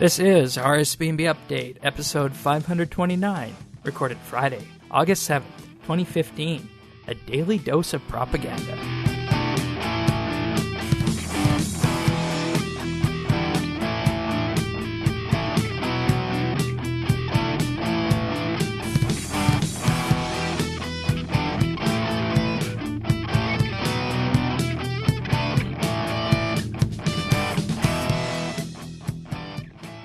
This is RSBANB Update, episode 529, recorded Friday, August 7th, 2015, a daily dose of propaganda.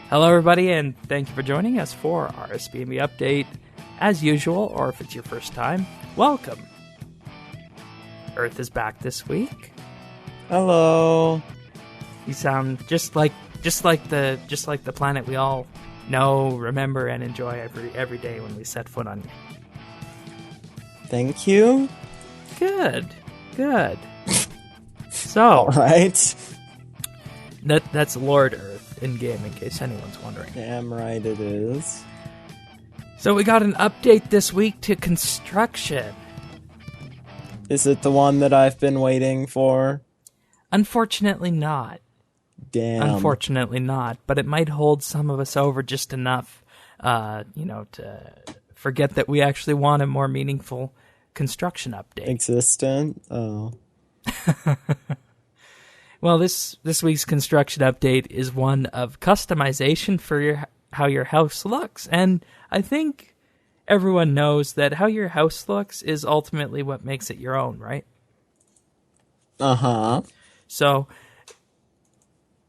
Hello everybody, and thank you for joining us for RSBANB Update. As usual, or if it's your first time, welcome. Earth is back this week. Hello. You sound just like the planet we all know, remember, and enjoy every day when we set foot on you. Thank you. Good. So, all right. That's Lord Earth in-game, in case anyone's wondering. Damn right it is. So we got an update this week to construction. Is it the one that I've been waiting for? Unfortunately not. Damn. Unfortunately not, but it might hold some of us over just enough, to forget that we actually want a more meaningful construction update. Existent? Oh. Well, this week's construction update is one of customization for how your house looks. And I think everyone knows that how your house looks is ultimately what makes it your own, right? Uh-huh. So,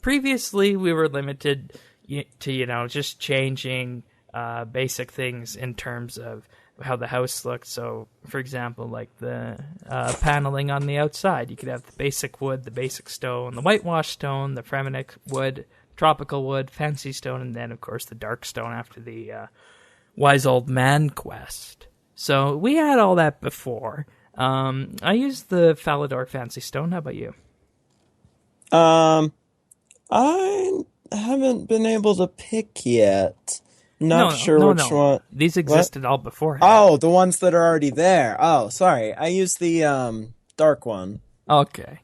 previously we were limited to, just changing basic things in terms of how the house looked. So, for example, like the paneling on the outside, you could have the basic wood, the basic stone, the whitewash stone, the Fremenic wood, tropical wood, fancy stone, and then, of course, the dark stone after the Wise Old Man quest. So, we had all that before. I used the Falador fancy stone. How about you? I haven't been able to pick yet. Not sure which one. These existed all beforehand. Oh, the ones that are already there. Oh, sorry. I used the dark one. Okay.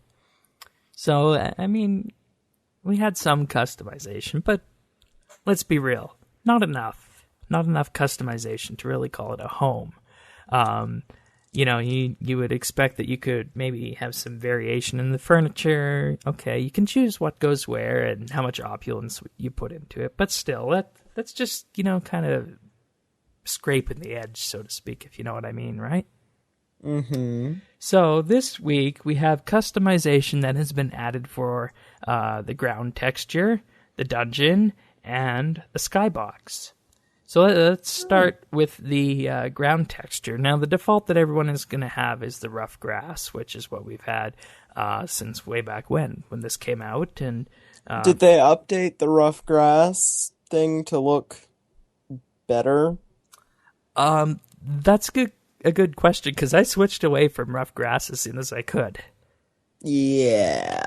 So, I mean, we had some customization, but let's be real. Not enough. Not enough customization to really call it a home. You would expect that you could maybe have some variation in the furniture. Okay, you can choose what goes where and how much opulence you put into it, but still, that's just, kind of scraping the edge, so to speak, if you know what I mean, right? Mm-hmm. So this week, we have customization that has been added for the ground texture, the dungeon, and the skybox. So let's start with the ground texture. Now, the default that everyone is going to have is the rough grass, which is what we've had since way back when this came out. And did they update the rough grass thing to look better? That's a good question, because I switched away from rough grass as soon as I could. Yeah.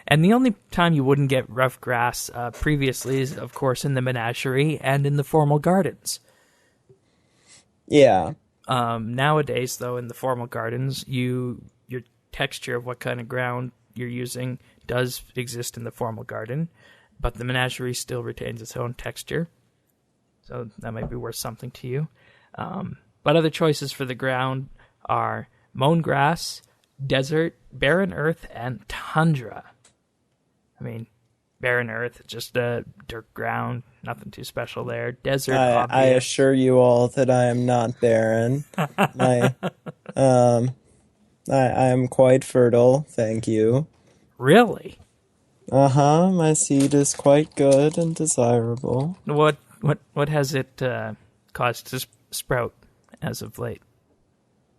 And the only time you wouldn't get rough grass previously is, of course, in the menagerie and in the formal gardens. Yeah. Nowadays, though, in the formal gardens, your texture of what kind of ground you're using does exist in the formal garden, but the menagerie still retains its own texture. So that might be worth something to you. But other choices for the ground are mown grass, desert, barren earth, and tundra. I mean, barren earth, just a dirt ground, nothing too special there. Desert, I assure you all that I am not barren. I am quite fertile, thank you. Really? Uh-huh, my seed is quite good and desirable. What has it caused to sprout as of late?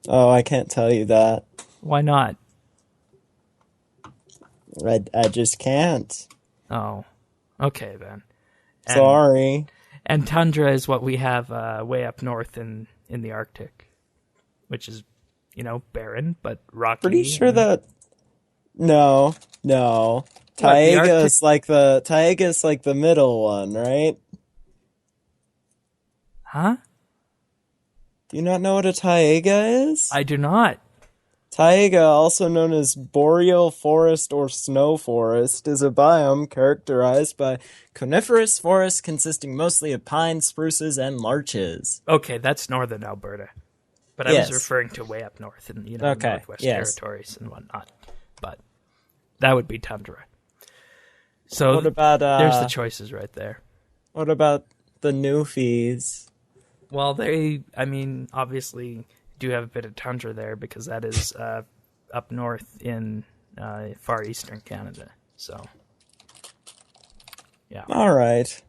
Oh, I can't tell you that. Why not? I just can't. Oh, okay then. Sorry. And tundra is what we have way up north in the Arctic, which is, barren but rocky. Pretty sure that. No. Taiga's like the middle one, right? Huh? Do you not know what a taiga is? I do not. Taiga, also known as boreal forest or snow forest, is a biome characterized by coniferous forests consisting mostly of pines, spruces, and larches. Okay, that's northern Alberta. But I was Yes. referring to way up north in, Okay, Northwest yes. Territories and whatnot. But that would be tundra. So What about there's the choices right there. what about the Newfies? Well, they, obviously do have a bit of tundra there because that is up north in far eastern Canada. So, yeah. All right.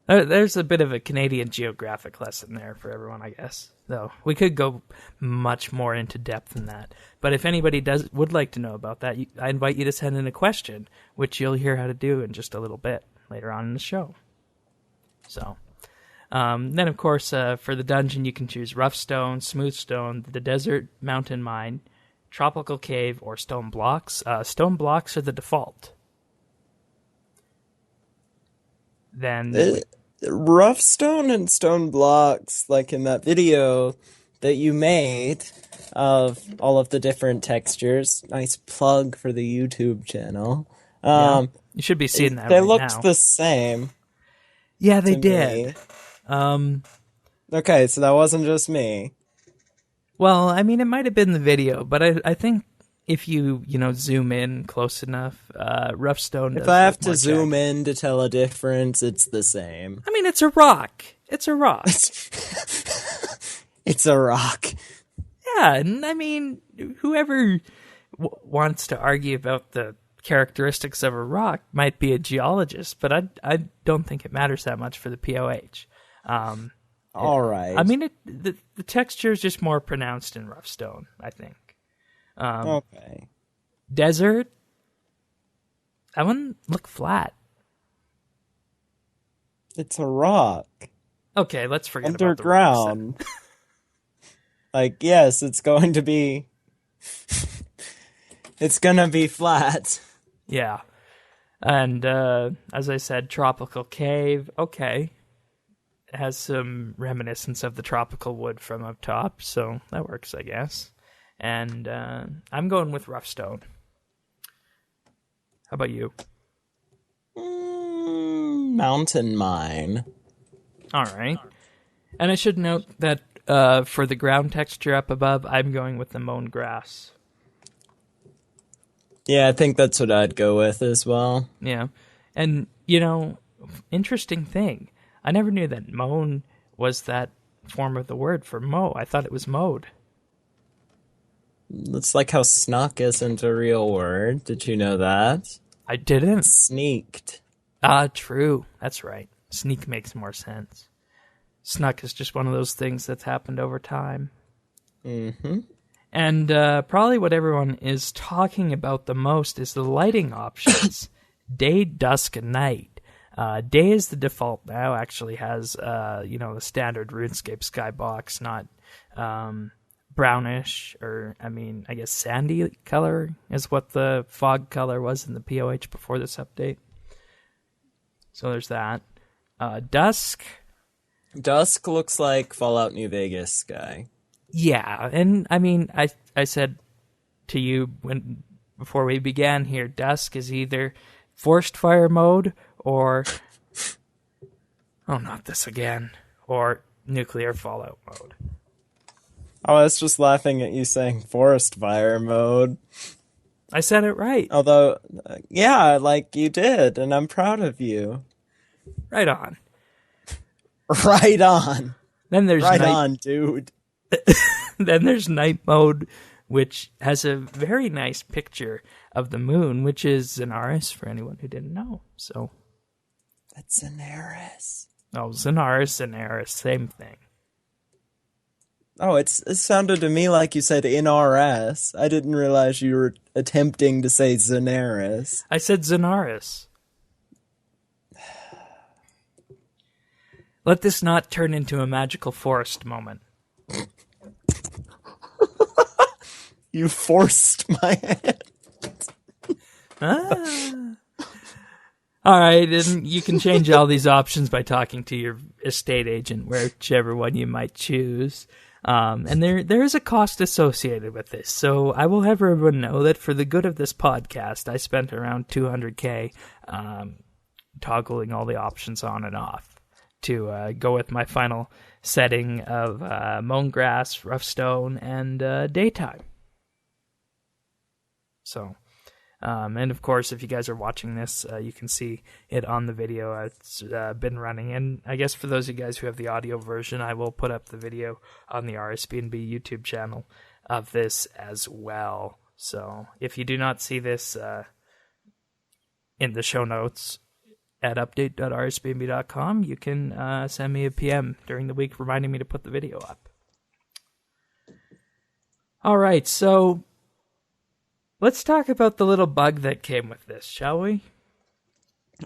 There's a bit of a Canadian geographic lesson there for everyone, I guess. Though we could go much more into depth than that. But if anybody would like to know about that, I invite you to send in a question, which you'll hear how to do in just a little bit later on in the show. So, then of course, for the dungeon, you can choose rough stone, smooth stone, the desert mountain mine, tropical cave, or stone blocks. Stone blocks are the default. Then Rough stone and stone blocks, like in that video that you made of all of the different textures. Nice plug for the YouTube channel. you should be seeing that They right looked now. the same. Yeah, they to did. me. Okay, so that wasn't just me. Well, it might have been the video, but I think if you zoom in close enough, rough stone. If I have to zoom in to tell a difference, it's the same. It's a rock. It's a rock. It's a rock. Yeah, and whoever wants to argue about the characteristics of a rock might be a geologist, but I don't think it matters that much for the POH. All right. The texture is just more pronounced in rough stone, I think. Okay. Desert, that one look flat. It's a rock. Okay, let's forget underground. about the rocks. Like, yes, it's going to be it's gonna be flat. Yeah. And as I said, tropical cave, okay. It has some reminiscence of the tropical wood from up top, so that works, I guess. And I'm going with rough stone. How about you? Mountain mine. All right. And I should note that for the ground texture up above, I'm going with the mown grass. Yeah, I think that's what I'd go with as well. Yeah. And, interesting thing. I never knew that mown was that form of the word for mow. I thought it was mowed. It's like how snuck isn't a real word. Did you know that? I didn't. Sneaked. True. That's right. Sneak makes more sense. Snuck is just one of those things that's happened over time. Mm-hmm. And probably what everyone is talking about the most is the lighting options. Day, dusk, and night. Day is the default now, actually has, the standard RuneScape skybox, not brownish, or, I guess sandy color is what the fog color was in the POH before this update. So there's that. Dusk. Dusk looks like Fallout New Vegas sky. Yeah, and I said to you before we began here, dusk is either forced fire mode or not this again, or nuclear fallout mode. I was just laughing at you saying forest fire mode. I said it right. Although, yeah, like you did, and I'm proud of you. Right on. Right on. Then there's right night. on, dude. Then there's night mode, which has a very nice picture of the moon, which is Zenaris for anyone who didn't know. So that's Zenaris. Oh, Zenaris, same thing. Oh, it sounded to me like you said in RS. I didn't realize you were attempting to say Zenaris. I said Zenaris. Let this not turn into a magical forest moment. You forced my hand. All right, and you can change all these options by talking to your estate agent, whichever one you might choose. And there is a cost associated with this, so I will have everyone know that for the good of this podcast, I spent around $200K toggling all the options on and off to go with my final setting of mown grass, rough stone, and daytime. So... and of course, if you guys are watching this, you can see it on the video. It's been running. And I guess for those of you guys who have the audio version, I will put up the video on the RSBandB YouTube channel of this as well. So if you do not see this in the show notes at update.rsbandb.com, you can send me a PM during the week reminding me to put the video up. All right, so... let's talk about the little bug that came with this, shall we?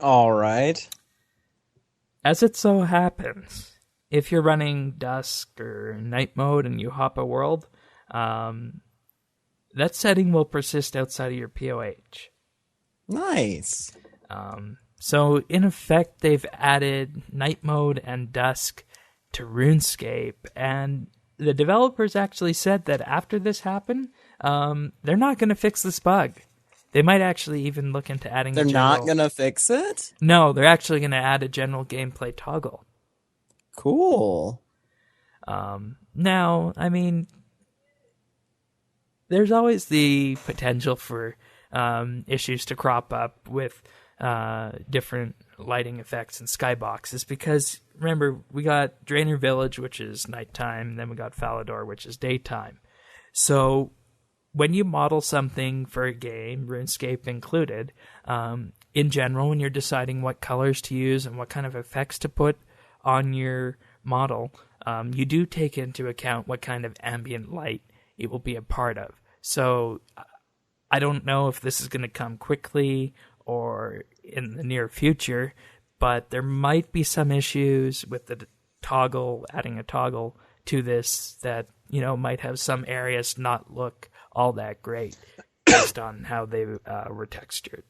All right. As it so happens, if you're running dusk or night mode and you hop a world, that setting will persist outside of your POH. Nice. So, in effect, they've added night mode and dusk to RuneScape, and the developers actually said that after this happened, they're not going to fix this bug. They might actually even look into adding They're not going to fix it? No, they're actually going to add a general gameplay toggle. Cool. Now, I mean, there's always the potential for issues to crop up with different lighting effects and skyboxes, because remember, we got Draenor Village, which is nighttime, and then we got Falador, which is daytime. So when you model something for a game, RuneScape included, in general, when you're deciding what colors to use and what kind of effects to put on your model, you do take into account what kind of ambient light it will be a part of. So I don't know if this is going to come quickly or in the near future, but there might be some issues with the toggle, adding a toggle to this that, you know, might have some areas not look all that great based on how they were textured.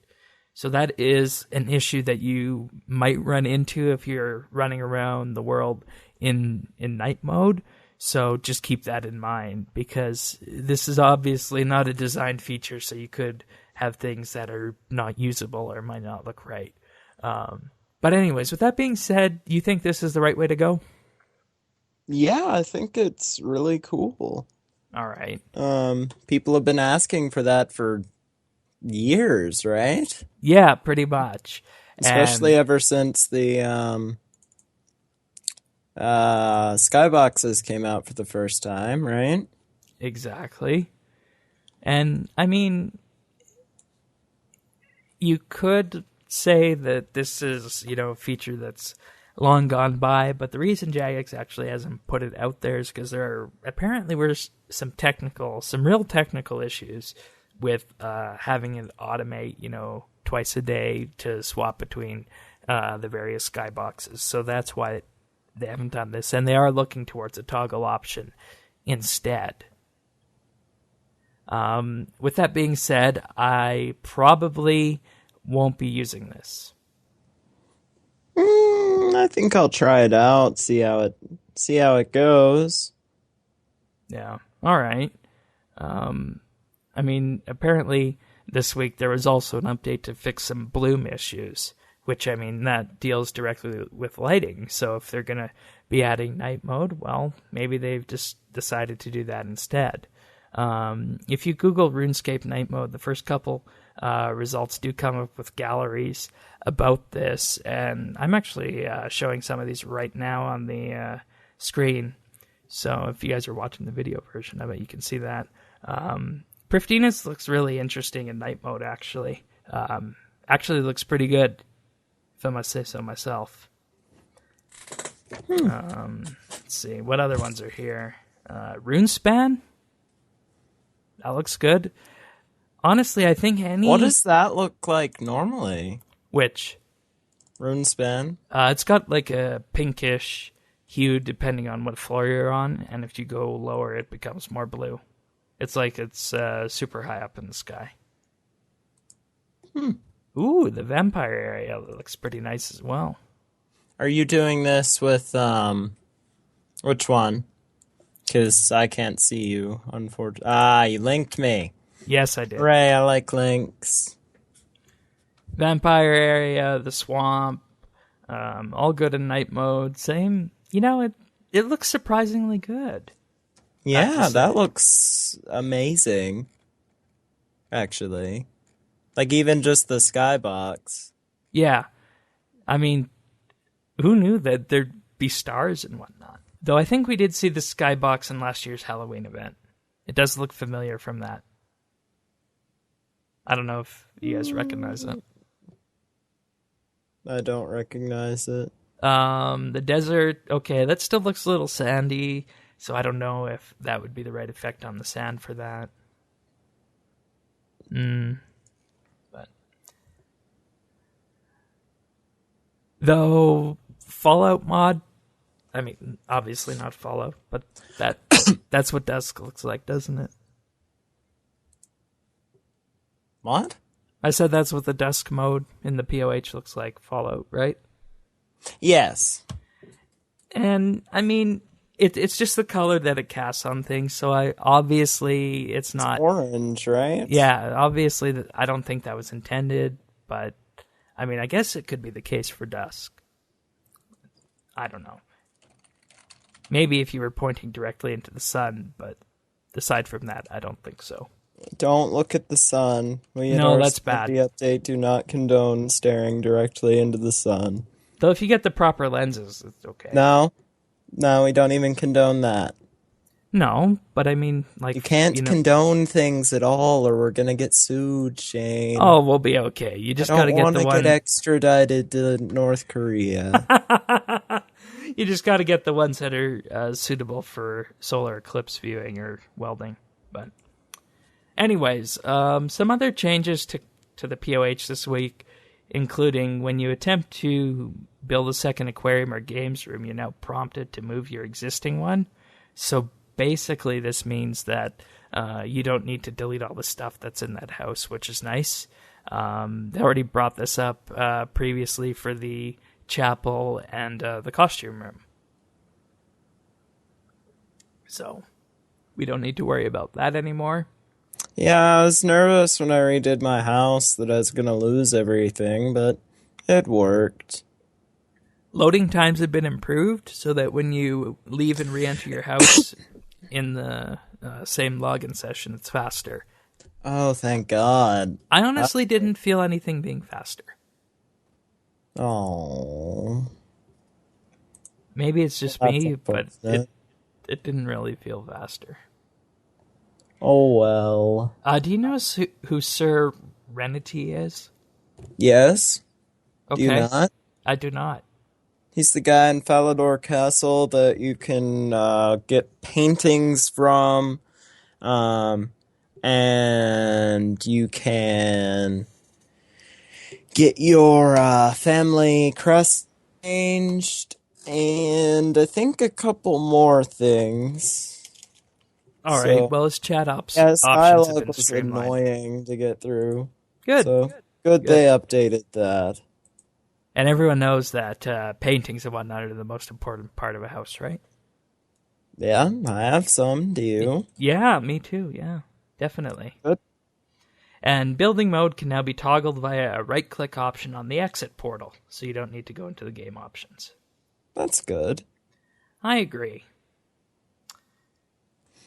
So that is an issue that you might run into if you're running around the world in night mode. So just keep that in mind, because this is obviously not a design feature, so you could have things that are not usable or might not look right. But anyways, with that being said, you think this is the right way to go? Yeah, I think it's really cool. All right. People have been asking for that for years, right? Yeah, pretty much. Especially ever since the skyboxes came out for the first time, right? Exactly. And, I mean, you could say that this is, you know, a feature that's long gone by, but the reason Jagex actually hasn't put it out there is because there apparently were some real technical issues with having it automate, you know, twice a day to swap between the various skyboxes. So that's why they haven't done this, and they are looking towards a toggle option instead. With that being said, I probably won't be using this. I think I'll try it out, see how it goes. Yeah. All right. I mean, apparently this week there was also an update to fix some bloom issues, which, I mean, that deals directly with lighting. So if they're going to be adding night mode, well, maybe they've just decided to do that instead. If you Google RuneScape night mode, the first couple results do come up with galleries about this, and I'm actually showing some of these right now on the screen. So if you guys are watching the video version of it, you can see that. Prifdinus looks really interesting in night mode, actually. Actually looks pretty good, if I must say so myself. Let's see, what other ones are here? RuneSpan? That looks good. Honestly, I think any... What does that look like normally? Which? RuneSpan? It's got like a pinkish hue depending on what floor you're on, and if you go lower, it becomes more blue. It's like it's super high up in the sky. Ooh, the vampire area looks pretty nice as well. Are you doing this with, which one? Because I can't see you, unfortunately. Ah, you linked me. Yes, I did. Hooray, I like links. Vampire area, the swamp, all good in night mode. Same, it looks surprisingly good. Yeah, that looks amazing. Actually. Like, even just the skybox. Yeah. I mean, who knew that there'd be stars and whatnot? Though I think we did see the skybox in last year's Halloween event. It does look familiar from that. I don't know if you guys recognize it. I don't recognize it. The desert, okay, that still looks a little sandy, so I don't know if that would be the right effect on the sand for that. But though Fallout mod, I mean, obviously not Fallout, but that's what dusk looks like, doesn't it? What? I said that's what the dusk mode in the POH looks like, Fallout, right? Yes. And I mean, it's just the color that it casts on things. So obviously it's not it's orange, right? Yeah, obviously I don't think that was intended, but I mean, I guess it could be the case for dusk. I don't know. Maybe if you were pointing directly into the sun, but aside from that, I don't think so. Don't look at the sun. No, that's bad. The update do not condone staring directly into the sun. Though if you get the proper lenses, it's okay. No, we don't even condone that. No, but I mean, like... You can't condone things at all, or we're gonna get sued, Shane. Oh, we'll be okay. You just gotta get the one... I don't want to get extradited to North Korea. You just gotta get the ones that are suitable for solar eclipse viewing or welding. But anyways, some other changes to the POH this week, including when you attempt to build a second aquarium or games room, you're now prompted to move your existing one. So basically this means that you don't need to delete all the stuff that's in that house, which is nice. They already brought this up previously for the chapel and the costume room. So we don't need to worry about that anymore. Yeah, I was nervous when I redid my house that I was going to lose everything, but it worked. Loading times have been improved so that when you leave and re-enter your house in the same login session, it's faster. Oh, thank God. I honestly didn't feel anything being faster. Oh. Maybe it's just me, but it didn't really feel faster. Oh, well. Do you know who Sir Renity is? Yes. Okay. Do you not? I do not. He's the guy in Falador Castle that you can get paintings from, and you can get your family crest changed, and I think a couple more things. All right. Well, his chat options dialogue have been was streamlined. annoying to get through. Good. So good they updated that. And everyone knows that paintings and whatnot are the most important part of a house, right? Yeah, I have some. Do you? Yeah, me too. Yeah, definitely. Good. And building mode can now be toggled via a right-click option on the exit portal, so you don't need to go into the game options. That's good. I agree.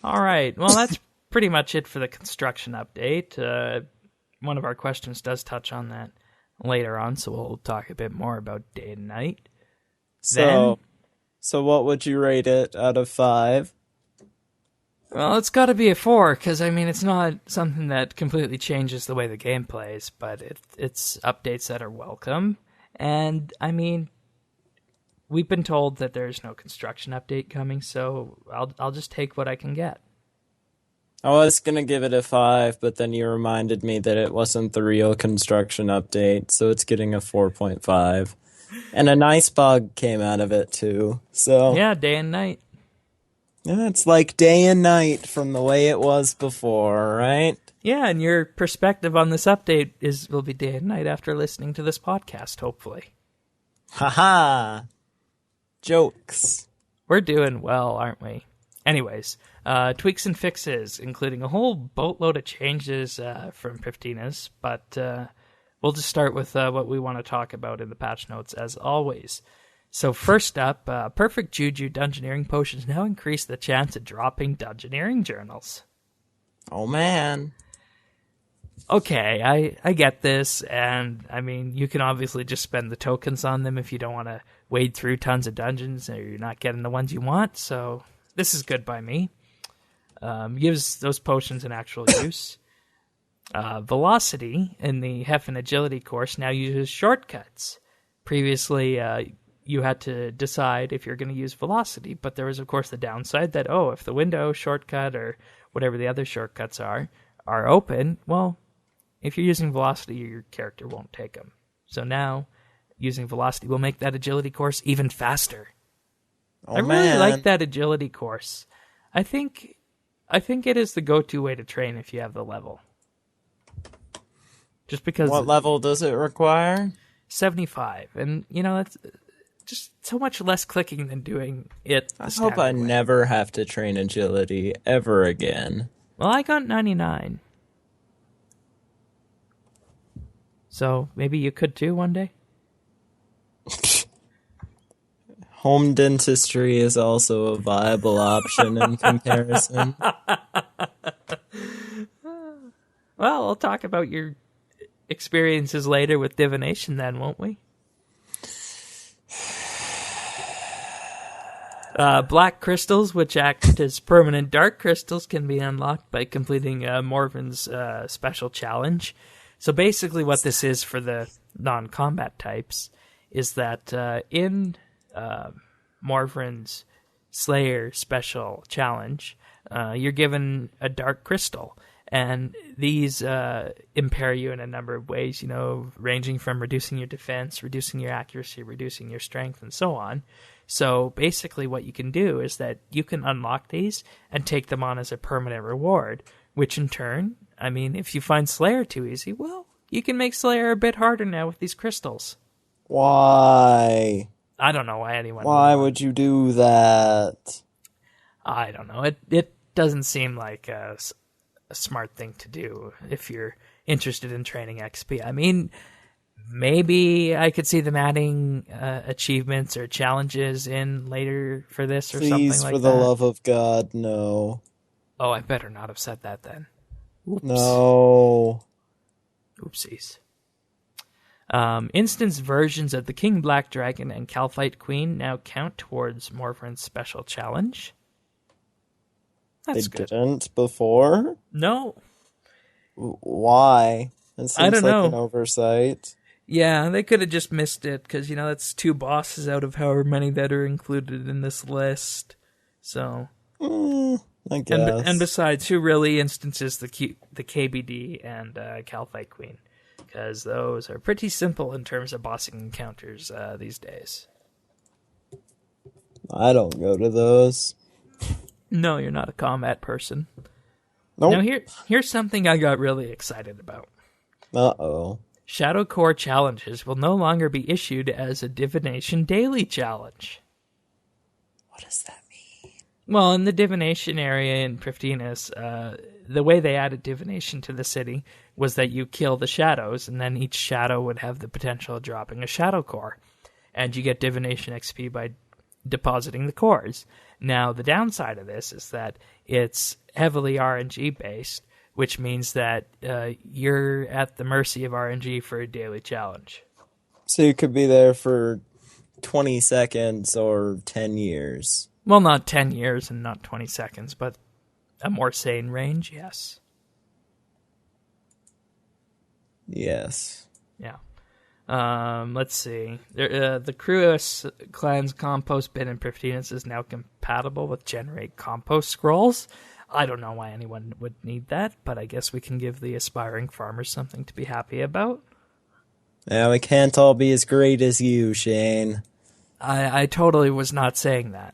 All right. Well, that's pretty much it for the construction update. One of our questions does touch on that later on, so we'll talk a bit more about day and night. So what would you rate it out of 5? Well, it's got to be a 4, because, I mean, it's not something that completely changes the way the game plays, but it's updates that are welcome. And, I mean, we've been told that there's no construction update coming, so I'll just take what I can get. I was going to give it a 5, but then you reminded me that it wasn't the real construction update, so it's getting a 4.5. And a nice bug came out of it, too. So yeah, day and night. Yeah, it's like day and night from the way it was before, right? Yeah, and your perspective on this update will be day and night after listening to this podcast, hopefully. Haha! Jokes. We're doing well, aren't we? Anyways, tweaks and fixes, including a whole boatload of changes from Prifdeena's, but we'll just start with what we want to talk about in the patch notes, as always. So first up, Perfect Juju Dungeoneering Potions now increase the chance of dropping Dungeoneering Journals. Oh, man. Okay, I get this, and I mean, you can obviously just spend the tokens on them if you don't want to wade through tons of dungeons or you're not getting the ones you want, so this is good by me. Gives those potions an actual use. Velocity in the Hef and Agility course now uses shortcuts. Previously, you had to decide if you're going to use Velocity, but there was, of course, the downside that, if the window shortcut or whatever the other shortcuts are open, well, if you're using Velocity, your character won't take them. So now, using Velocity will make that Agility course even faster. Oh, I really like that Agility course. I think it is the go-to way to train if you have the level. Just because... What level does it require? 75. And, that's just so much less clicking than doing it the I hope I never have to train Agility ever again. Well, I got 99. So maybe you could too one day? Home dentistry is also a viable option in comparison. Well, we'll talk about your experiences later with divination then, won't we? Black crystals, which act as permanent dark crystals, can be unlocked by completing Morven's special challenge. So basically what this is for the non-combat types is that in Morven's Slayer special challenge, you're given a dark crystal. And these impair you in a number of ways, ranging from reducing your defense, reducing your accuracy, reducing your strength, and so on. So basically what you can do is that you can unlock these and take them on as a permanent reward, which in turn, I mean, if you find Slayer too easy, well, you can make Slayer a bit harder now with these crystals. Why? I don't know why anyone Why would you do that? I don't know. It doesn't seem like a smart thing to do if you're interested in training XP. I mean, maybe I could see them adding achievements or challenges in later for this or something like that. Please, for the love of God, no. Oh, I better not have said that then. Oops. No. Oopsies. Instance versions of the King Black Dragon and Calphite Queen now count towards Morven's special challenge. That's good. They didn't before? No. Why? It seems I don't know. An oversight. Yeah, they could have just missed it, because, that's 2 bosses out of however many that are included in this list. So... I guess. And besides, who really instances the KBD and Calphite Queen? Because those are pretty simple in terms of bossing encounters these days. I don't go to those. No, you're not a combat person. Nope. Now here's something I got really excited about. Uh-oh. Shadow Core challenges will no longer be issued as a Divination Daily challenge. What does that mean? Well, in the Divination area in Prifdeena's, the way they added Divination to the city was that you kill the shadows, and then each shadow would have the potential of dropping a Shadow Core. And you get Divination XP by depositing the cores. Now, the downside of this is that it's heavily RNG based, which means that you're at the mercy of RNG for a daily challenge. So you could be there for 20 seconds or 10 years. Well, not 10 years and not 20 seconds, but a more sane range, yes. Yes. Yeah. Let's see. The Cruis clan's compost bin in Prifdeena's is now compatible with Generate Compost Scrolls. I don't know why anyone would need that, but I guess we can give the aspiring farmers something to be happy about. Yeah, we can't all be as great as you, Shane. I totally was not saying that.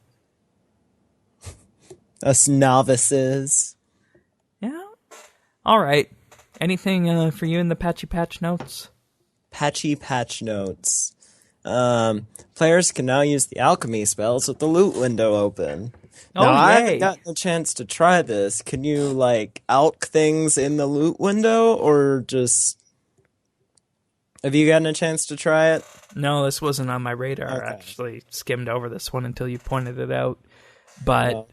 Us novices. Yeah. All right. Anything for you in the Patchy Patch notes? Patchy patch notes. Players can now use the alchemy spells with the loot window open. Now, Oh, I haven't yay. gotten a chance to try this. Can you, like, alch things in the loot window, or just... Have you gotten a chance to try it? No, this wasn't on my radar. I Okay. actually skimmed over this one until you pointed it out. But,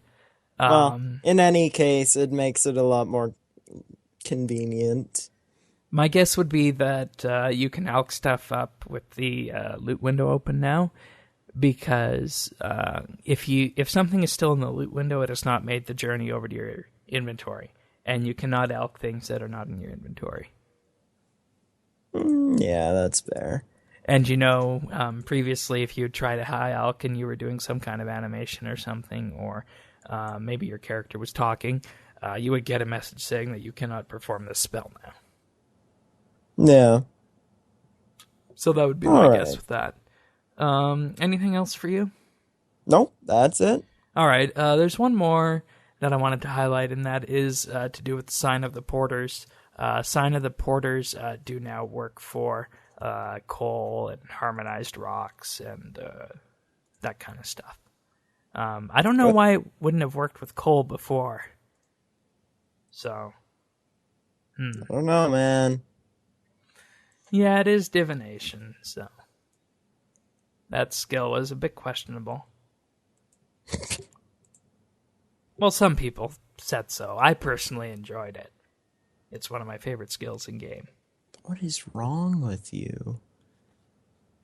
Well, in any case, it makes it a lot more convenient. my guess would be that you can alch stuff up with the loot window open now, because if something is still in the loot window, it has not made the journey over to your inventory, and you cannot alch things that are not in your inventory. Yeah, that's fair. And previously, if you tried a high alch and you were doing some kind of animation or something, or maybe your character was talking, you would get a message saying that you cannot perform this spell now. Yeah. So that would be my guess with that. Anything else for you? Nope, that's it. All right. There's one more that I wanted to highlight, and that is to do with the Sign of the Porters. Sign of the Porters do now work for coal and harmonized rocks and that kind of stuff. I don't know why it wouldn't have worked with coal before. So, I don't know, man. yeah, it is divination, so that skill was a bit questionable. Well, some people said so. I personally enjoyed it. It's one of my favorite skills in game. What is wrong with you?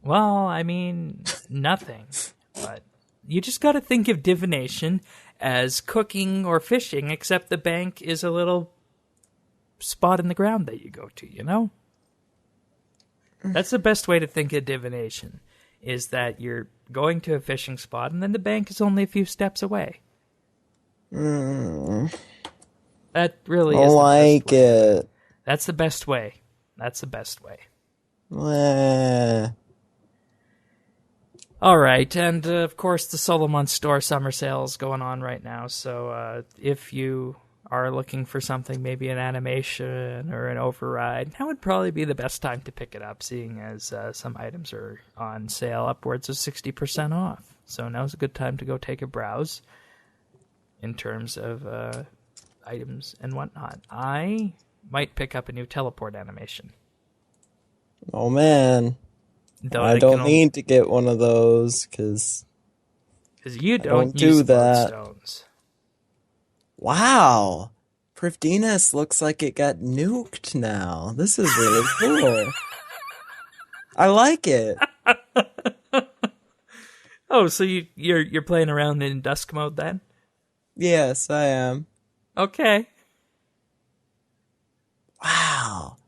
Well, I mean, nothing. But you just got to think of divination as cooking or fishing, except the bank is a little spot in the ground that you go to, you know? That's the best way to think of divination, is that you're going to a fishing spot and then the bank is only a few steps away. That really is the best way. it. That's the best way. That's the best way. Meh. All right, and of course the Solomon Store summer sale is going on right now, so if you are looking for something, maybe an animation or an override, now would probably be the best time to pick it up, seeing as some items are on sale upwards of 60% off. So now's a good time to go take a browse in terms of items and whatnot. I might pick up a new teleport animation. Oh, man. Though I don't need to get one of those, because you don't use do that. stones. Wow. Privdinas looks like it got nuked now. This is really cool. I like it. Oh, so you're playing around in dusk mode then? Yes, I am. Okay. Wow.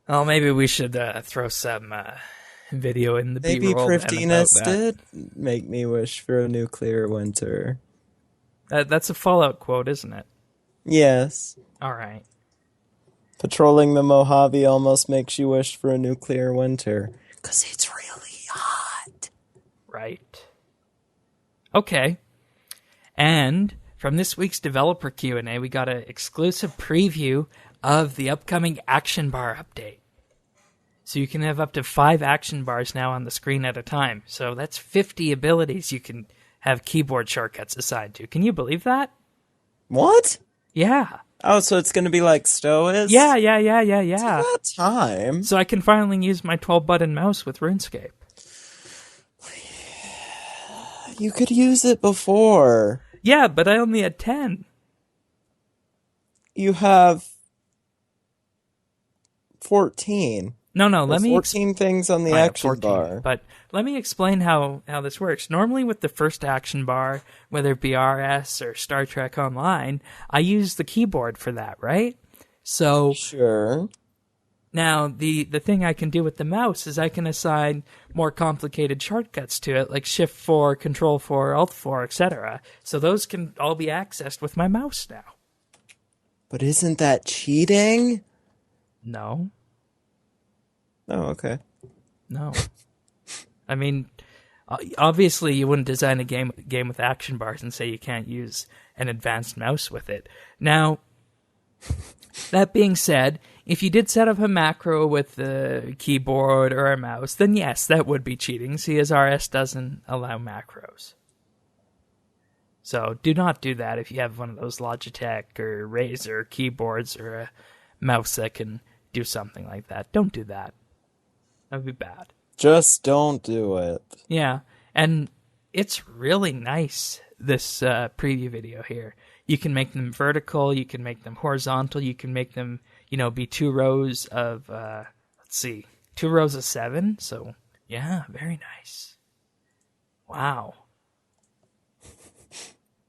Well, maybe we should throw some video in the Maybe B-roll. Privdinas did make me wish for a nuclear winter. That's a Fallout quote, isn't it? Yes. All right. Patrolling the Mojave almost makes you wish for a nuclear winter. 'Cause it's really hot. Right. Okay. And from this week's developer Q&A, we got an exclusive preview of the upcoming action bar update. So you can have up to 5 action bars now on the screen at a time. So that's 50 abilities you can have keyboard shortcuts assigned to. Can you believe that? What? Yeah. Oh, so it's going to be like Stowe is? Yeah. It's about time. So I can finally use my 12-button mouse with RuneScape. You could use it before. Yeah, but I only had 10. You have 14. No, let me 14 things on the action 14, bar. But let me explain how this works. Normally with the first action bar, whether it be RS or Star Trek Online, I use the keyboard for that, right? So Sure. now the thing I can do with the mouse is I can assign more complicated shortcuts to it, like Shift 4, Control 4, Alt 4, etc. So those can all be accessed with my mouse now. But isn't that cheating? No. Oh, okay. No. I mean, Obviously, you wouldn't design a game with action bars and say you can't use an advanced mouse with it. Now, that being said, if you did set up a macro with a keyboard or a mouse, then yes, that would be cheating. See, as RS doesn't allow macros. So do not do that if you have one of those Logitech or Razer keyboards or a mouse that can do something like that. Don't do that. That would be bad. Just don't do it. Yeah, and it's really nice, this preview video here. You can make them vertical, you can make them horizontal, you can make them, be 2 rows of, 2 rows of 7. So, yeah, very nice. Wow.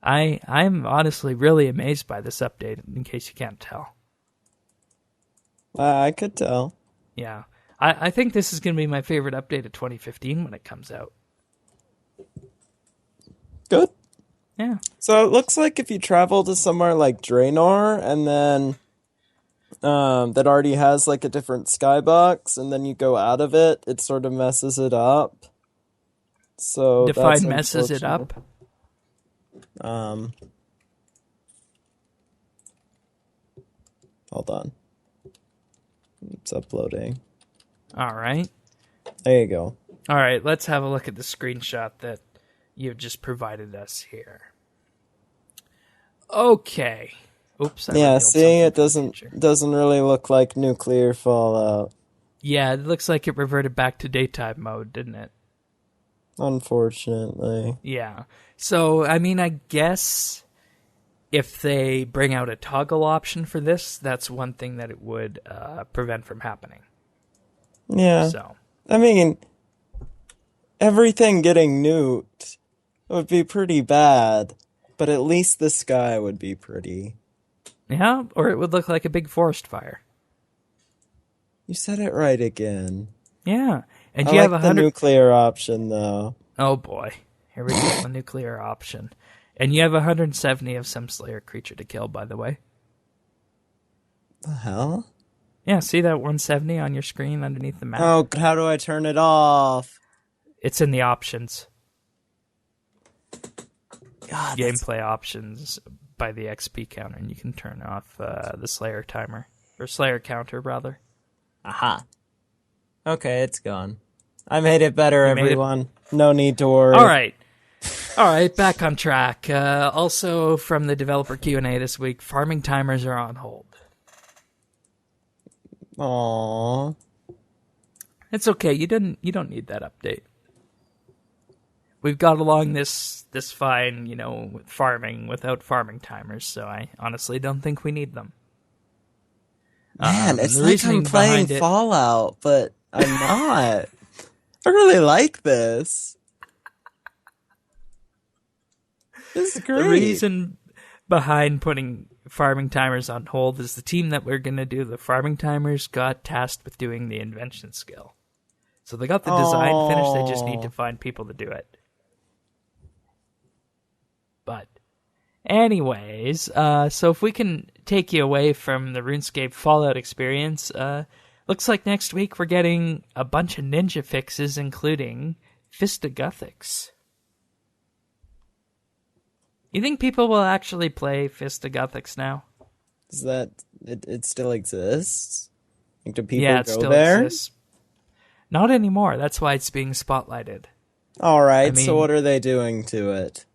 I'm honestly really amazed by this update, in case you can't tell. I could tell. Yeah. I think this is going to be my favorite update of 2015 when it comes out. Good. Yeah. So it looks like if you travel to somewhere like Draenor, and then that already has like a different skybox, and then you go out of it, it sort of messes it up. So Define messes it up? Hold on. It's uploading. All right. There you go. All right, let's have a look at the screenshot that you've just provided us here. Okay. Oops. Yeah, seeing it doesn't really look like nuclear fallout. Yeah, it looks like it reverted back to daytime mode, didn't it? Unfortunately. Yeah. So, I mean, I guess if they bring out a toggle option for this, that's one thing that it would prevent from happening. Yeah. So, I mean, everything getting nuked would be pretty bad, but at least the sky would be pretty. Yeah, or it would look like a big forest fire. You said it right again. Yeah. And I you like have the 100 nuclear option, though. Oh boy. Here we go, the nuclear option. And you have 170 of some Slayer creature to kill, by the way. The hell? Yeah, see that 170 on your screen underneath the map? Oh, how do I turn it off? It's in the options. God, Gameplay options by the XP counter, and you can turn off the Slayer timer. Or Slayer counter, rather. Aha. Okay, it's gone. I made it better, You made everyone. No need to worry. All right, back on track. Also, from the developer Q&A this week, farming timers are on hold. Aww. It's okay. You don't need that update. We've got along this fine, with farming without farming timers. So I honestly don't think we need them. Man, it's like I'm playing Fallout, but I'm not. I really like this. This is great. The reason behind putting farming timers on hold is the team that we're going to do the farming timers got tasked with doing the invention skill. So they got the design finished, they just need to find people to do it. But anyways, so if we can take you away from the RuneScape Fallout experience, looks like next week we're getting a bunch of ninja fixes, including Fistigathics. You think people will actually play Fistigathics now? Is that it still exists? Like, do people yeah, it go still there? Exists. Not anymore. That's why it's being spotlighted. All right, I mean, so what are they doing to it?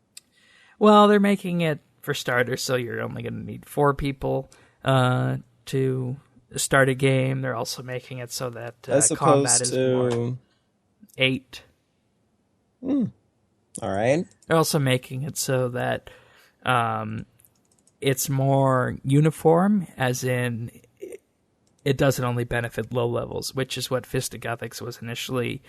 Well, they're making it, for starters, so you're only going to need 4 people to start a game. They're also making it so that combat is more 8. All right. They're also making it so that it's more uniform, as in it doesn't only benefit low levels, which is what Fistigathics was initially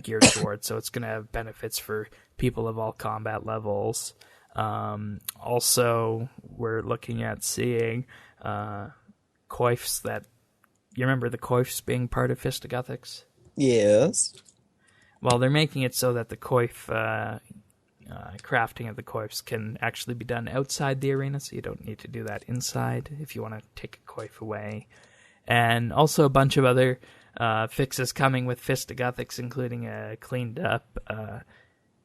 geared towards. So it's going to have benefits for people of all combat levels. Also, we're looking at seeing coifs that... You remember the coifs being part of Fistigathics? Yes. Well, they're making it so that the coif crafting of the coifs can actually be done outside the arena, so you don't need to do that inside if you want to take a coif away. And also a bunch of other Fixes coming with Fistagathics, including a cleaned up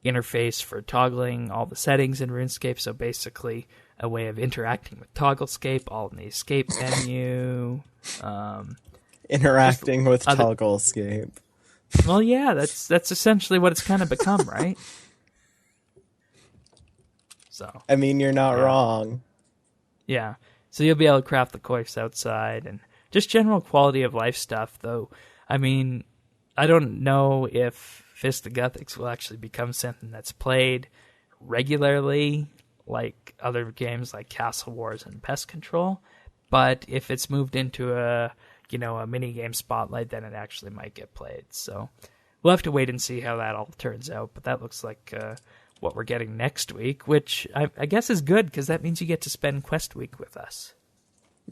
interface for toggling all the settings in RuneScape. So basically, a way of interacting with Togglescape, all in the escape menu. Interacting with Togglescape. Well, yeah, that's essentially what it's kind of become, right? So I mean, you're not wrong. Yeah, so you'll be able to craft the coifs outside and just general quality of life stuff, though. I mean, I don't know if Fistagathics will actually become something that's played regularly, like other games like Castle Wars and Pest Control. But if it's moved into a mini game spotlight, then it actually might get played. So we'll have to wait and see how that all turns out. But that looks like what we're getting next week, which I guess is good because that means you get to spend Quest Week with us.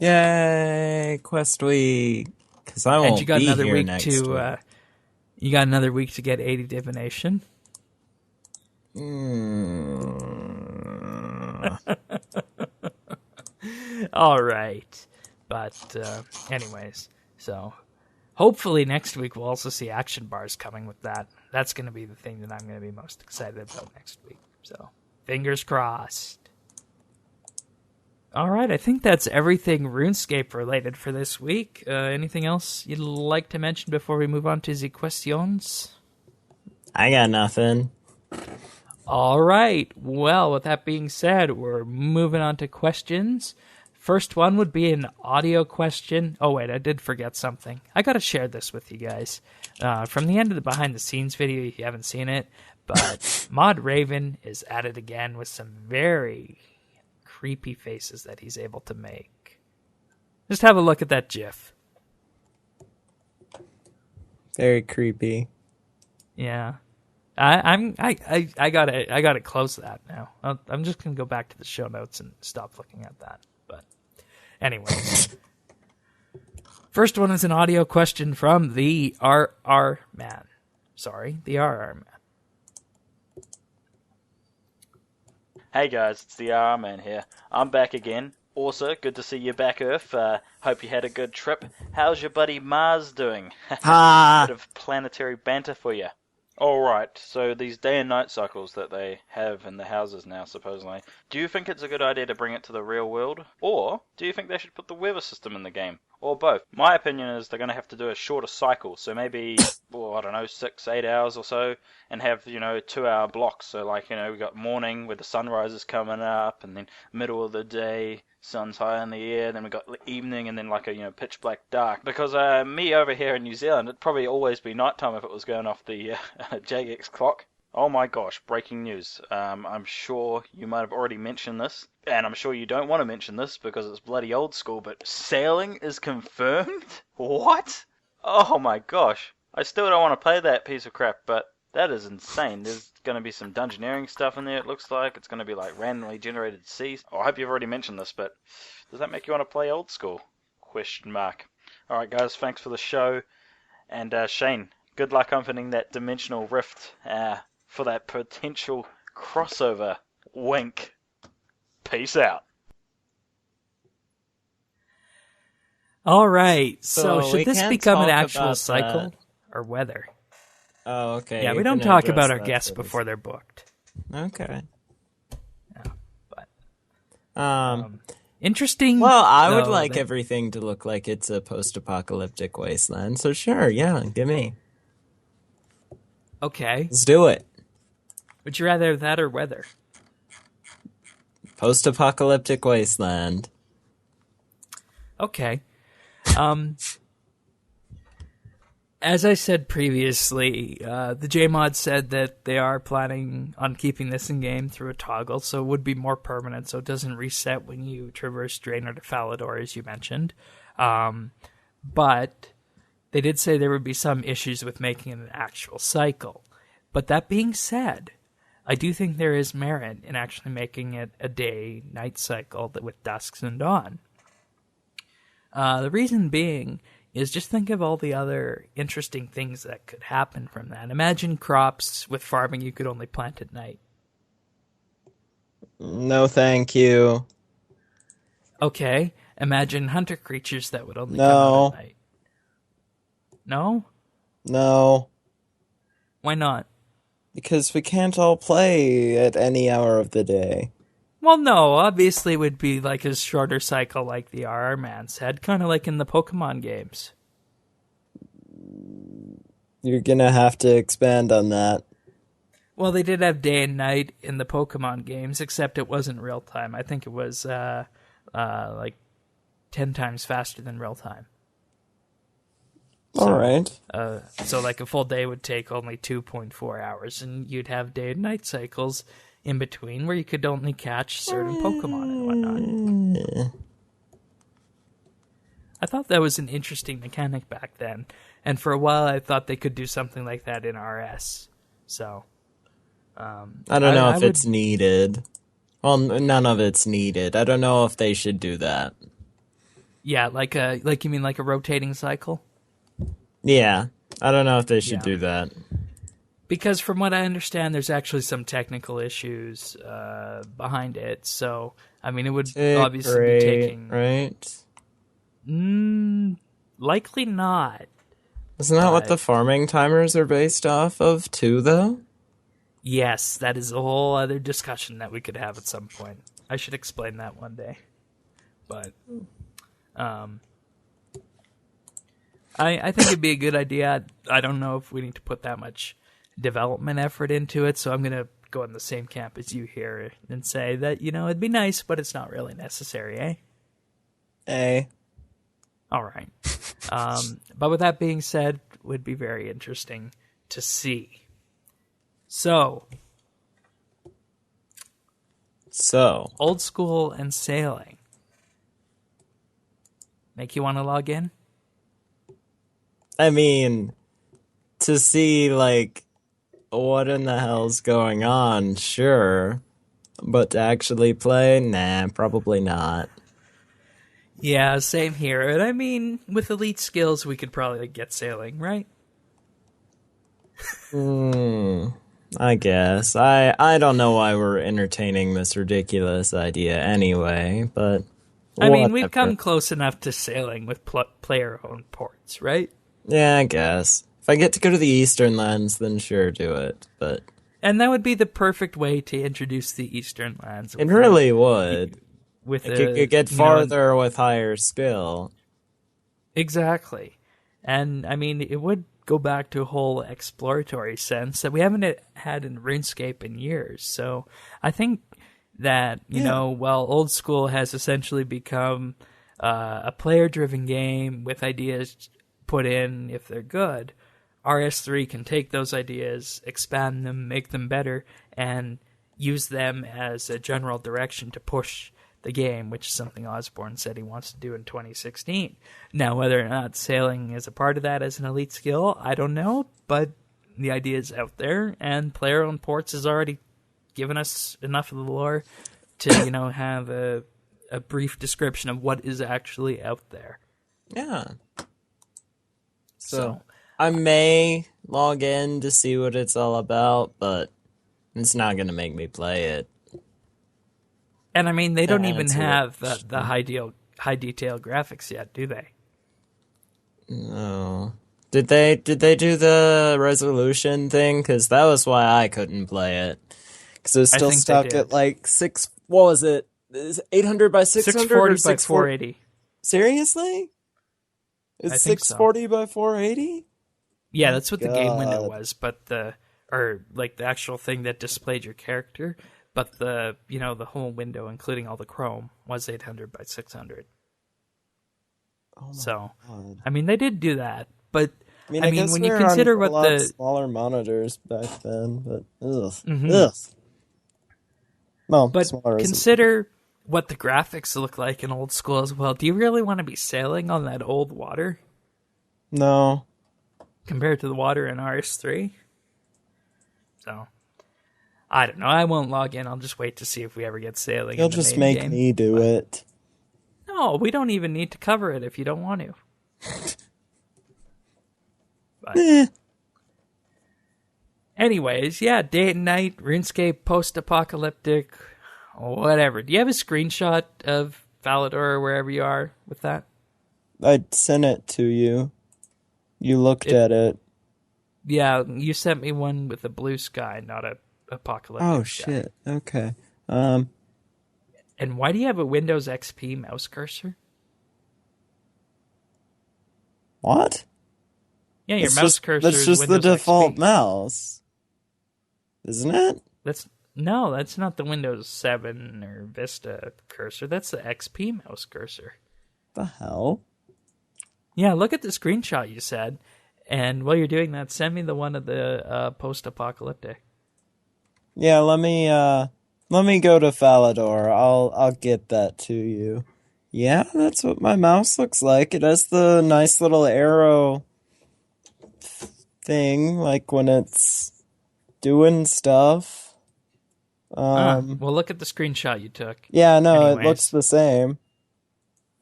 Yay, Quest Week! Because I won't be here next week. You got another week to get 80 divination. All right. But anyways, so hopefully next week we'll also see action bars coming with that. That's going to be the thing that I'm going to be most excited about next week. So fingers crossed. All right, I think that's everything RuneScape related for this week. Anything else you'd like to mention before we move on to the questions? I got nothing. All right. Well, with that being said, we're moving on to questions. First one would be an audio question. Oh, wait, I did forget something. I got to share this with you guys. From the end of the behind-the-scenes video, if you haven't seen it, but Mod Raven is at it again with some very creepy faces that he's able to make. Just have a look at that GIF. Very creepy. Yeah. I gotta close that now. I'm just gonna go back to the show notes and stop looking at that. But anyways, first one is an audio question from the RR Man. Sorry, the RR Man. Hey guys, it's the RR Man here. I'm back again. Also, good to see you back, Earth. Hope you had a good trip. How's your buddy Mars doing? Bit of planetary banter for you. Alright, so these day and night cycles that they have in the houses now, supposedly, do you think it's a good idea to bring it to the real world? Or do you think they should put the weather system in the game? Or both? My opinion is they're going to have to do a shorter cycle, so maybe, 6-8 hours or so, and have, 2-hour blocks. So we got morning where the sunrise is coming up, and then middle of the day, sun's high in the air, then we got evening, and then a pitch black dark. Because me over here in New Zealand, it'd probably always be nighttime if it was going off the JX clock. Oh my gosh, breaking news. I'm sure you might have already mentioned this, and I'm sure you don't want to mention this because it's bloody old school, but sailing is confirmed? What? Oh my gosh. I still don't want to play that piece of crap, but that is insane. There's going to be some dungeoneering stuff in there, it looks like. It's going to be randomly generated seas. Oh, I hope you've already mentioned this, but does that make you want to play old school? Question mark. Alright guys, thanks for the show. And Shane, good luck opening that dimensional rift for that potential crossover. Wink. Peace out. All right. So should this become an actual cycle that. Or weather? Oh, okay. Yeah, we don't talk about our guests before they're booked. Okay. Yeah, but interesting. Well, I would like everything to look like it's a post-apocalyptic wasteland. So sure, yeah, give me. Okay. Let's do it. Would you rather that or weather? Post-apocalyptic wasteland. Okay. As I said previously, the JMod said that they are planning on keeping this in-game through a toggle, so it would be more permanent, so it doesn't reset when you traverse Draenor to Falador, as you mentioned. But they did say there would be some issues with making it an actual cycle. But that being said, I do think there is merit in actually making it a day-night cycle with dusks and dawn. The reason being is just think of all the other interesting things that could happen from that. Imagine crops with farming you could only plant at night. No, thank you. Okay, imagine hunter creatures that would only come out at night. No? No, Why not? because we can't all play at any hour of the day. Well, no, obviously it would be like a shorter cycle like the RR Man said, kind of like in the Pokemon games. You're gonna have to expand on that. Well, they did have day and night in the Pokemon games, except it wasn't real time. I think it was like 10 times faster than real time. All right. So like a full day would take only 2.4 hours, and you'd have day and night cycles in between where you could only catch certain Pokemon and whatnot. I thought that was an interesting mechanic back then, and for a while I thought they could do something like that in RS. So, I don't know if it's needed. Well, none of it's needed. I don't know if they should do that. Yeah, like you mean like a rotating cycle? Yeah, I don't know if they should do that. Because from what I understand, there's actually some technical issues behind it. So, I mean, it would obviously be taking... Right? Likely not. Isn't that what the farming timers are based off of, too, though? Yes, that is a whole other discussion that we could have at some point. I should explain that one day. But, I think it'd be a good idea. I don't know if we need to put that much development effort into it, so I'm going to go in the same camp as you here and say that, it'd be nice, but it's not really necessary, eh? All right. But with that being said, it would be very interesting to see. So, old school and sailing. Make you want to log in? I mean, to see, like, what in the hell's going on, sure. But to actually play, nah, probably not. Yeah, same here. And I mean, with elite skills, we could probably get sailing, right? I guess. I don't know why we're entertaining this ridiculous idea anyway, but... I mean, we've come close enough to sailing with player-owned ports, right? Yeah, I guess. If I get to go to the Eastern Lands, then sure, do it, but... And that would be the perfect way to introduce the Eastern Lands. It really would. With it could get farther with higher skill. Exactly. And, I mean, it would go back to a whole exploratory sense that we haven't had in RuneScape in years. So I think that, you know, while old school has essentially become a player-driven game with ideas put in if they're good, RS3 can take those ideas, expand them, make them better, and use them as a general direction to push the game, which is something Osborne said he wants to do in 2016. Now, whether or not sailing is a part of that as an elite skill, I don't know, but the idea is out there, and player-owned ports has already given us enough of the lore to, you know, have a brief description of what is actually out there. Yeah. So I may log in to see what it's all about, but it's not going to make me play it. And I mean, they don't even have the high detail graphics yet, do they? No. Did they do the resolution thing? Because that was why I couldn't play it. Because it was still stuck at like 6. What was it? Is it 800 by 600 640 or by 480? Seriously? It's 640 by 480? Yeah, that's what the game window was, but the actual thing that displayed your character, but the whole window, including all the chrome, was 800 by 600. Oh my God. I mean, they did do that, but I mean, when you consider what the smaller monitors back then, but ugh. Well, but consider what the graphics look like in old school as well. Do you really want to be sailing on that old water? No. Compared to the water in RS3? So, I don't know. I won't log in. I'll just wait to see if we ever get sailing. You'll just make me do it. No, we don't even need to cover it if you don't want to. But, anyways, yeah, day and night, RuneScape, post-apocalyptic, whatever. Do you have a screenshot of Falador or wherever you are with that? I'd send it to you. You looked at it. Yeah, you sent me one with a blue sky, not a apocalyptic sky. Shit. Okay. And why do you have a Windows XP mouse cursor? What? Yeah, your mouse cursor That's is just Windows the default XP. mouse. Isn't it? That's not the Windows 7 or Vista cursor. That's the XP mouse cursor. The hell? Yeah, look at the screenshot you said. And while you're doing that, send me the one of the post-apocalyptic. Yeah, let me go to Falador. I'll get that to you. Yeah, that's what my mouse looks like. It has the nice little arrow thing, like when it's doing stuff. Well, look at the screenshot you took. Yeah, no, Anyways. It looks the same.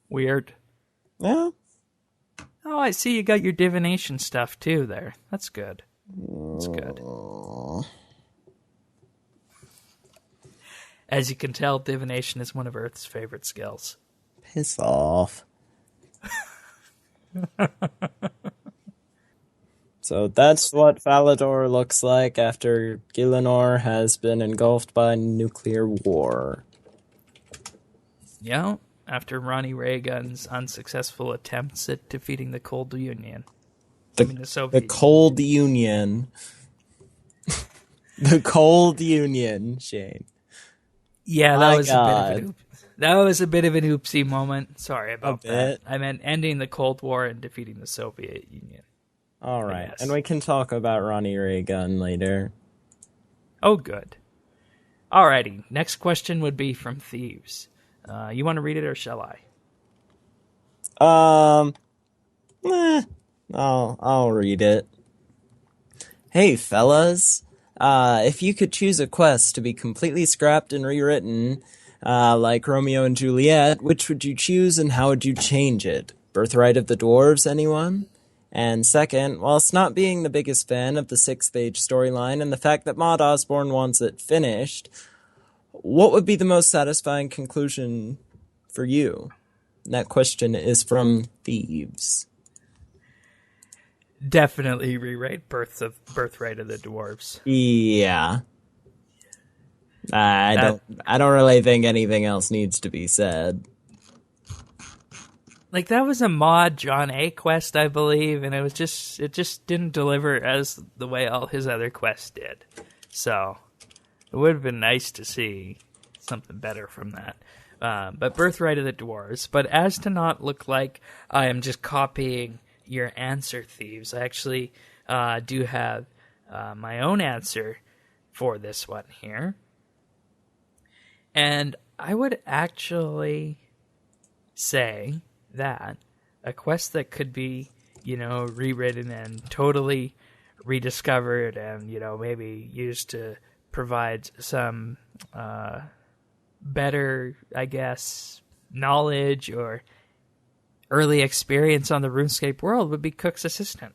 Weird. Yeah. Oh, I see you got your divination stuff too there. That's good. That's good. As you can tell, divination is one of Earth's favorite skills. Piss off. So that's what Falador looks like after Gielinor has been engulfed by nuclear war. Yeah, after Ronnie Reagan's unsuccessful attempts at defeating the Cold Union. The Cold Union. The Cold Union, Shane. Yeah, that was a bit of an oopsie moment. Sorry about that. I meant ending the Cold War and defeating the Soviet Union. All right, and we can talk about Ronnie Reagan later. Oh, good. Alrighty, next question would be from Thieves. You want to read it or shall I? I'll read it. Hey, fellas. If you could choose a quest to be completely scrapped and rewritten, like Romeo and Juliet, which would you choose and how would you change it? Birthright of the Dwarves, anyone? And second, whilst not being the biggest fan of the 6th Age storyline and the fact that Maud Osborne wants it finished, what would be the most satisfying conclusion for you? And that question is from Thieves. Definitely rewrite Birthright of the Dwarves. Yeah. I don't really think anything else needs to be said. Like, that was a mod John A quest, I believe, and it just didn't deliver as the way all his other quests did. So it would have been nice to see something better from that. But Birthright of the Dwarves. But as to not look like I am just copying your answer, Thieves, I actually do have my own answer for this one here. And I would actually say that a quest that could be, rewritten and totally rediscovered and, maybe used to provide some better, I guess, knowledge or early experience on the RuneScape world would be Cook's Assistant.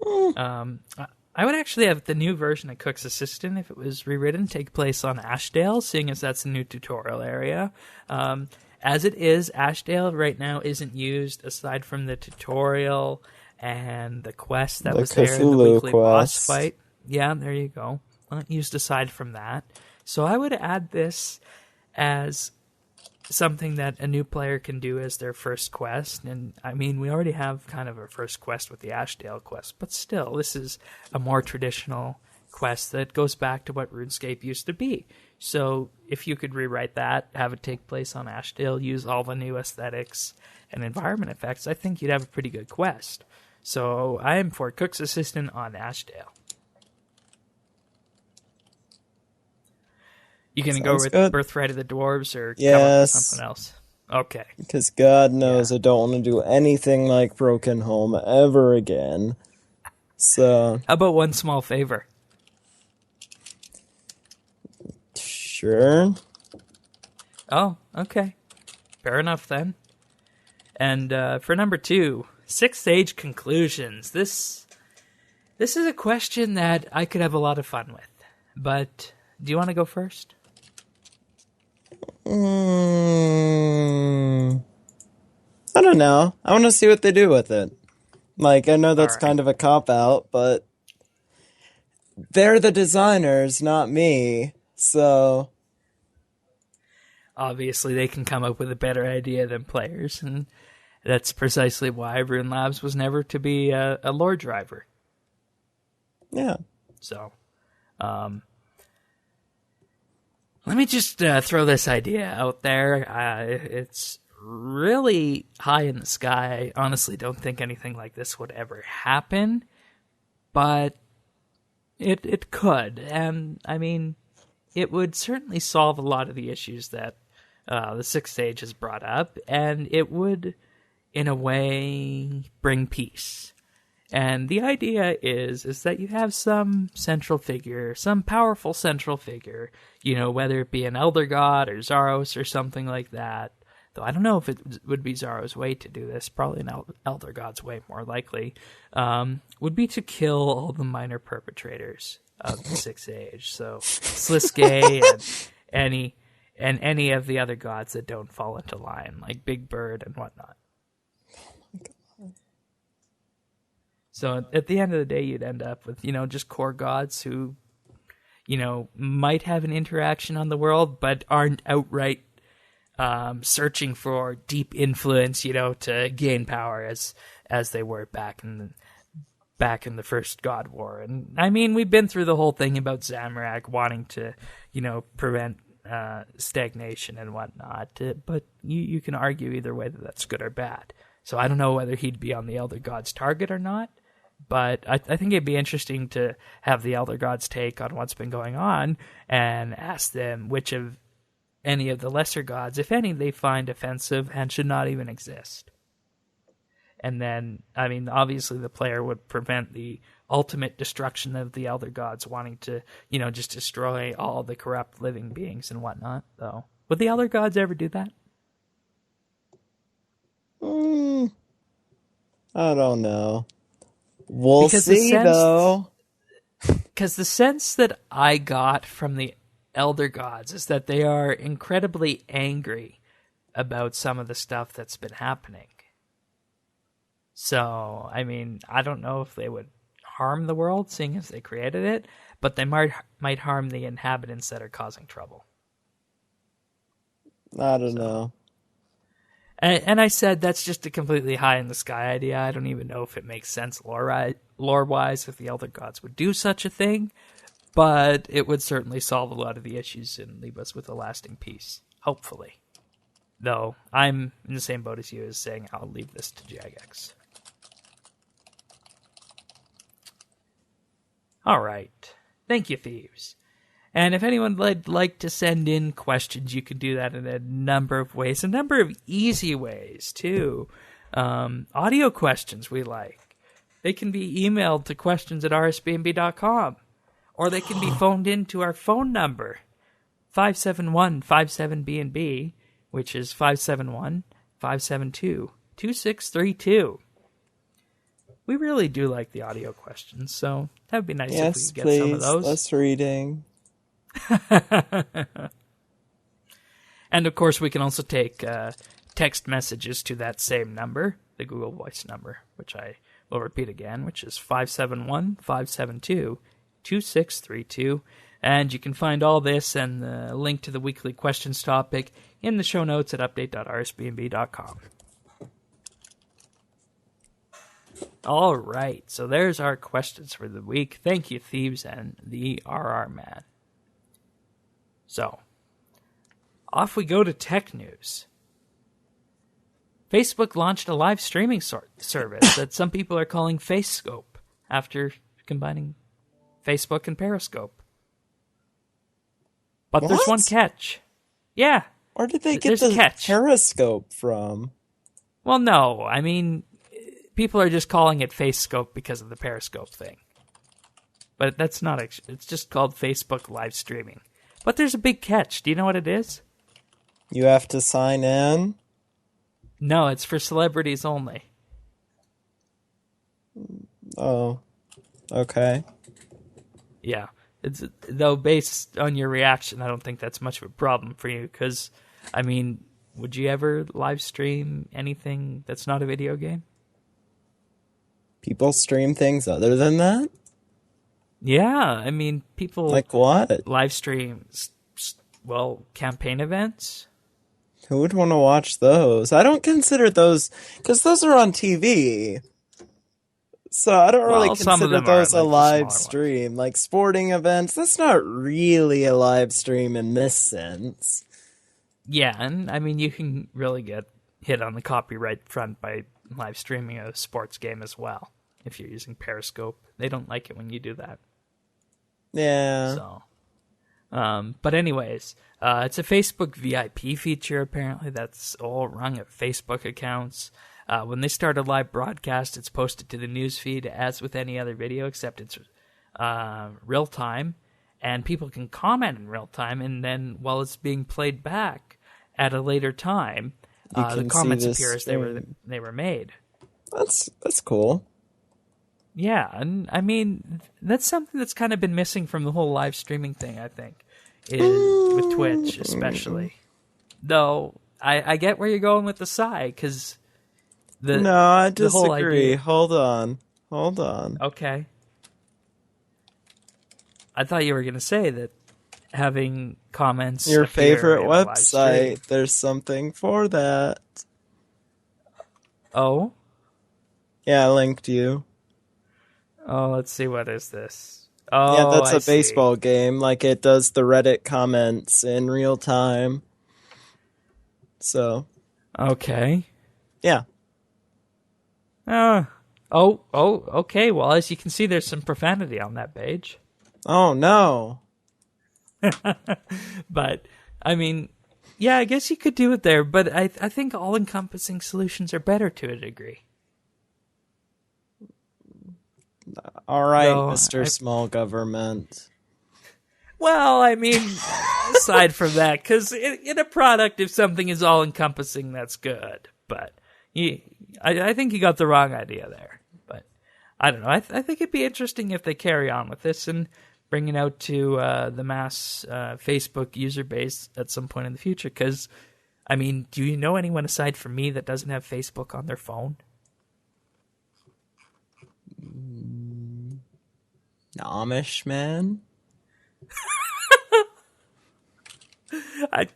I would actually have the new version of Cook's Assistant, if it was rewritten, take place on Ashdale, seeing as that's a new tutorial area. As it is, Ashdale right now isn't used aside from the tutorial and the quest that was there in the weekly boss fight. Yeah, there you go. Not used aside from that. So I would add this as something that a new player can do as their first quest. And I mean, we already have kind of a first quest with the Ashdale quest, but still, this is a more traditional quest that goes back to what RuneScape used to be. So if you could rewrite that, have it take place on Ashdale, use all the new aesthetics and environment effects, I think you'd have a pretty good quest. So I am for Cook's Assistant on Ashdale. You gonna go with Birthright of the Dwarves or come up with something else? Okay. Because God knows I don't want to do anything like Broken Home ever again. So how about one small favor? Sure. Oh, okay. Fair enough then. And for number 2, 6th Age conclusions. This is a question that I could have a lot of fun with. But do you want to go first? I don't know. I want to see what they do with it. Like, I know that's All right. kind of a cop-out, but they're the designers, not me. So, Obviously, they can come up with a better idea than players, and that's precisely why Rune Labs was never to be a lore driver. yeah. So, let me just throw this idea out there. It's really high in the sky. I honestly don't think anything like this would ever happen, but it could. And, I mean, it would certainly solve a lot of the issues that the Sixth Age has brought up, and it would, in a way, bring peace. And the idea is that you have some central figure, some powerful central figure, whether it be an Elder God or Zaros or something like that. Though I don't know if it would be Zaros' way to do this, probably an Elder God's way more likely, would be to kill all the minor perpetrators of the Sixth Age. So Sliskay and any of the other gods that don't fall into line, like Big Bird and whatnot. So at the end of the day, you'd end up with, just core gods who, might have an interaction on the world, but aren't outright searching for deep influence, to gain power as they were back in the first God War. And I mean, we've been through the whole thing about Zamorak wanting to, prevent stagnation and whatnot. But you can argue either way that that's good or bad. So I don't know whether he'd be on the Elder Gods' target or not. But I think it'd be interesting to have the Elder Gods take on what's been going on and ask them which of any of the lesser gods, if any, they find offensive and should not even exist. And then, I mean, obviously the player would prevent the ultimate destruction of the Elder Gods wanting to, just destroy all the corrupt living beings and whatnot, though. Would the Elder Gods ever do that? I don't know. We'll see, though. Because the sense that I got from the Elder Gods is that they are incredibly angry about some of the stuff that's been happening. So, I mean, I don't know if they would harm the world, seeing as they created it, but they might harm the inhabitants that are causing trouble. I don't know. And I said that's just a completely high-in-the-sky idea. I don't even know if it makes sense lore-wise if the Elder Gods would do such a thing, but it would certainly solve a lot of the issues and leave us with a lasting peace, hopefully. Though, I'm in the same boat as you as saying I'll leave this to Jagex. All right. Thank you, Thieves. And if anyone would like to send in questions, you can do that in a number of ways, a number of easy ways, too. Audio questions we like. They can be emailed to questions@rsbandb.com, or they can be phoned in to our phone number, 571-57BNB, which is 571-572-2632. We really do like the audio questions, so that would be nice if we could get some of those. Less reading. And of course, we can also take text messages to that same number, the Google Voice number, which I will repeat again, which is 571-572-2632. And you can find all this and the link to the weekly questions topic in the show notes at update.rsbnb.com. All right, so there's our questions for the week. Thank you, Thieves and the RR Man. So, off we go to tech news. Facebook launched a live streaming service that some people are calling FaceScope after combining Facebook and Periscope. But What? there's one catch. Yeah. Where did they get the Periscope from? Well, no. I mean, people are just calling it FaceScope because of the Periscope thing. But that's not actually. It's just called Facebook live streaming. But there's a big catch. Do you know what it is? You have to sign in? No, it's for celebrities only. Oh, okay. Yeah. Though, based on your reaction, I don't think that's much of a problem for you. Because, I mean, would you ever live stream anything that's not a video game? People stream things other than that? Yeah, I mean, people Like what? live stream, campaign events. Who would want to watch those? I don't consider those, because those are on TV. So I don't really Well, some of consider them are, those a like, the live smaller stream. Like sporting events, that's not really a live stream in this sense. Yeah, and I mean, you can really get hit on the copyright front by live streaming a sports game as well. If you're using Periscope, they don't like it when you do that. Yeah. So, but anyways, it's a Facebook VIP feature. Apparently, that's all run at Facebook accounts. When they start a live broadcast, it's posted to the newsfeed as with any other video, except it's real time, and people can comment in real time. And then while it's being played back at a later time, the comments appear as they were made. That's cool. Yeah, and I mean, that's something that's kind of been missing from the whole live streaming thing, I think, is with Twitch especially. Though, I get where you're going with the sigh, because No, I the whole disagree. idea... Hold on. Okay. I thought you were going to say that having comments... Your favorite in a live stream... website, there's something for that. Oh? Yeah, I linked you. Oh, let's see, what is this? Oh, Yeah, that's I a baseball game. Like, it does the Reddit comments in real time. So. Okay. Yeah. Okay. Well, as you can see, there's some profanity on that page. Oh, no. But, I mean, yeah, I guess you could do it there, but I think all-encompassing solutions are better to a degree. All right, No, Mr. Small Government. Well, I mean, aside from that, because in a product, if something is all-encompassing, that's good. But I think you got the wrong idea there. But I don't know. I think it'd be interesting if they carry on with this and bring it out to the mass Facebook user base at some point in the future. Because, I mean, do you know anyone aside from me that doesn't have Facebook on their phone? Amish man? I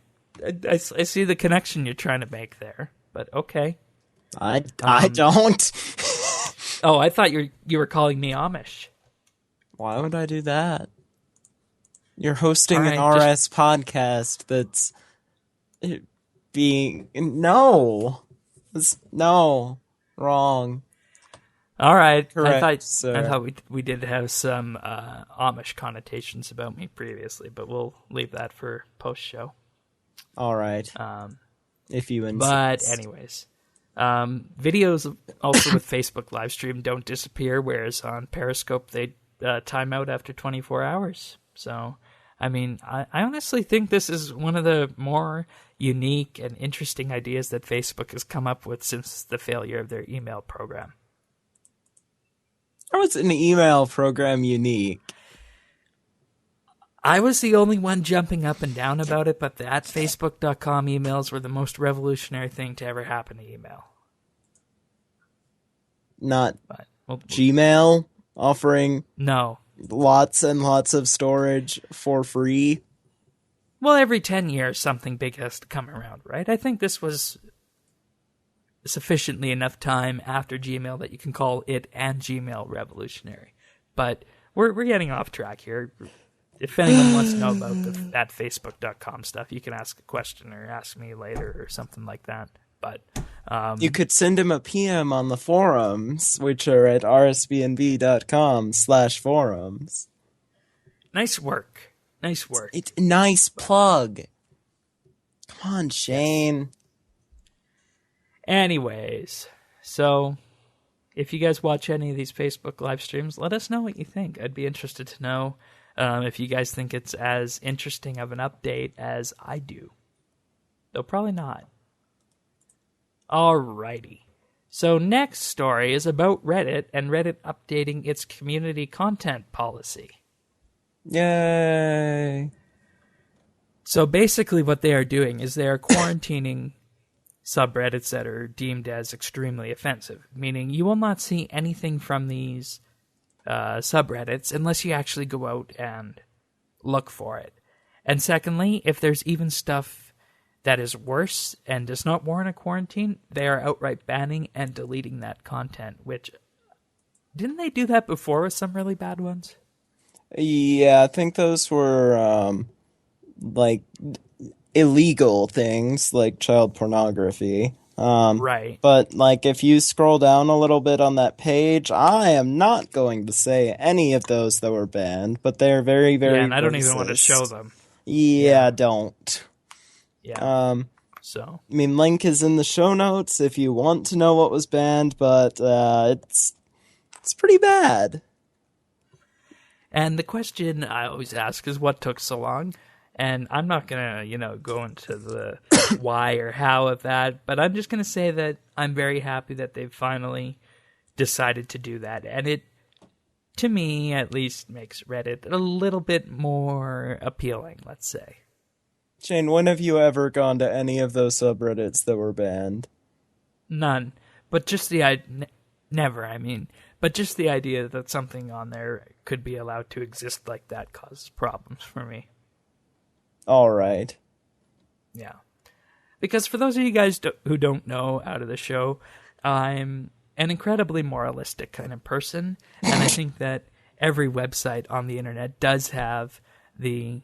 see the connection you're trying to make there, but okay. I don't. Oh, I thought you were calling me Amish. Why would I do that? You're hosting All right, an RS podcast that's being wrong. All right. Correct, I sir. thought we did have some Amish connotations about me previously, but we'll leave that for post show. All right. If you insist. But anyways, videos also with Facebook live stream don't disappear, whereas on Periscope they time out after 24 hours. So, I mean, I honestly think this is one of the more unique and interesting ideas that Facebook has come up with since the failure of their email program. How is an email program unique? I was the only one jumping up and down about it, but the @facebook.com emails were the most revolutionary thing to ever happen to email. Not Well, Gmail offering no. lots and lots of storage for free. Well, every 10 years something big has to come around, right? I think this was sufficiently enough time after Gmail that you can call it and Gmail revolutionary. But we're getting off track here. If anyone wants to know about that Facebook.com stuff, you can ask a question or ask me later or something like that. But you could send him a PM on the forums, which are at rsbandb.com/forums. Nice work. It's a nice plug. Come on, Shane. Anyways, so if you guys watch any of these Facebook live streams, let us know what you think. I'd be interested to know if you guys think it's as interesting of an update as I do. Though probably not. Alrighty. So next story is about Reddit and Reddit updating its community content policy. Yay. So basically what they are doing is they are quarantining subreddits that are deemed as extremely offensive, meaning you will not see anything from these subreddits unless you actually go out and look for it. And secondly, if there's even stuff that is worse and does not warrant a quarantine, they are outright banning and deleting that content, which... Didn't they do that before with some really bad ones? Yeah, I think those were, like, illegal things, like child pornography. Right. But, like, if you scroll down a little bit on that page, I am not going to say any of those that were banned, but they're very, very Yeah, and I don't racist. even want to show them. Yeah, don't. Yeah. So. I mean, link is in the show notes if you want to know what was banned, but, it's pretty bad. And the question I always ask is what took so long? And I'm not going to, go into the why or how of that, but I'm just going to say that I'm very happy that they've finally decided to do that. And it, to me, at least makes Reddit a little bit more appealing, let's say. Shane, when have you ever gone to any of those subreddits that were banned? None. But just never, I mean. But just the idea that something on there could be allowed to exist like that causes problems for me. All right. Yeah. Because for those of you guys who don't know out of the show, I'm an incredibly moralistic kind of person. And I think that every website on the internet does have the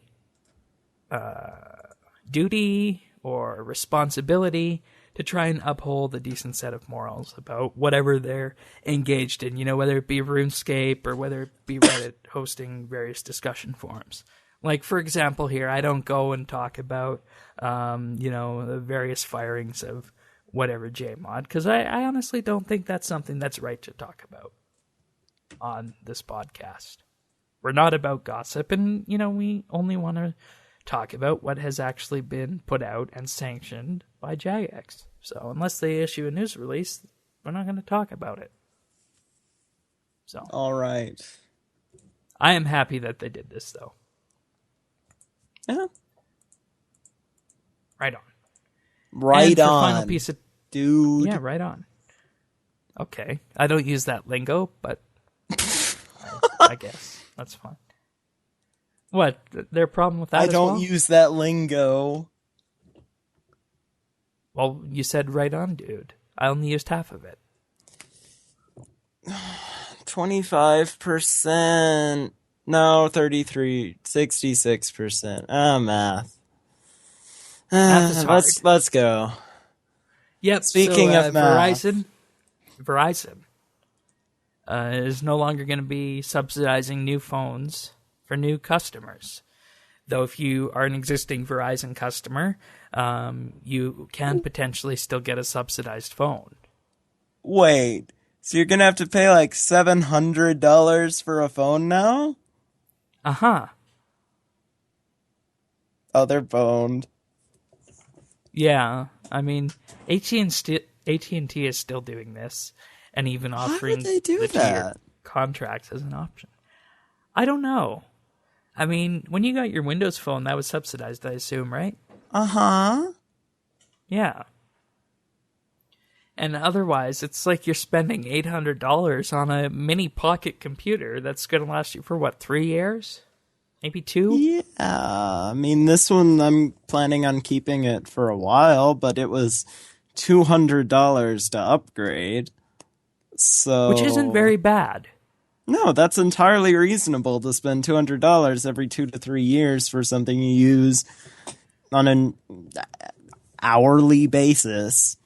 duty or responsibility to try and uphold a decent set of morals about whatever they're engaged in, whether it be RuneScape or whether it be Reddit hosting various discussion forums. Like, for example, here, I don't go and talk about, the various firings of whatever JMod, because I honestly don't think that's something that's right to talk about on this podcast. We're not about gossip, and, we only want to talk about what has actually been put out and sanctioned by Jagex. So unless they issue a news release, we're not going to talk about it. So all right. I am happy that they did this, though. Yeah. Right on. Right on. Final piece of... Dude. Yeah, right on. Okay. I don't use that lingo, but I guess that's fine. What? Their problem with that I don't use that lingo. Well, you said right on, dude. I only used half of it. 25%. No, 33. 66%. Math. Math is hard. Let's go. Yep. Speaking of math. Verizon is no longer going to be subsidizing new phones for new customers. Though if you are an existing Verizon customer, you can potentially still get a subsidized phone. Wait, so you're going to have to pay like $700 for a phone now? Uh-huh. Oh, they're boned. Yeah, I mean, AT&T is still doing this, and even offering Why would they do the that? tier contracts as an option. I don't know. I mean, when you got your Windows phone, that was subsidized, I assume, right? Uh-huh. Yeah. And otherwise, it's like you're spending $800 on a mini pocket computer that's going to last you for, 3 years? Maybe 2? Yeah, I mean, this one, I'm planning on keeping it for a while, but it was $200 to upgrade. So, which isn't very bad. No, that's entirely reasonable to spend $200 every 2 to 3 years for something you use on an hourly basis.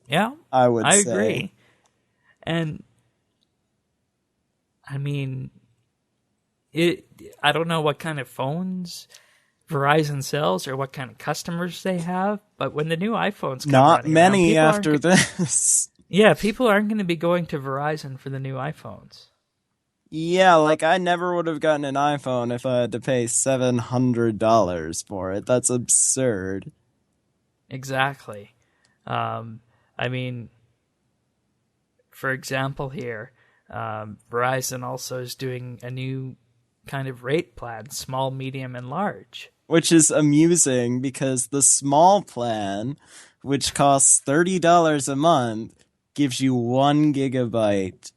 Yeah, I say. Agree. And I mean, I don't know what kind of phones Verizon sells or what kind of customers they have, but when the new iPhones come not many after this. Yeah, people aren't going to be going to Verizon for the new iPhones. Yeah, like I never would have gotten an iPhone if I had to pay $700 for it. That's absurd. Exactly. I mean, for example here, Verizon also is doing a new kind of rate plan, small, medium, and large. Which is amusing because the small plan which costs $30 a month, gives you 1 gigabyte.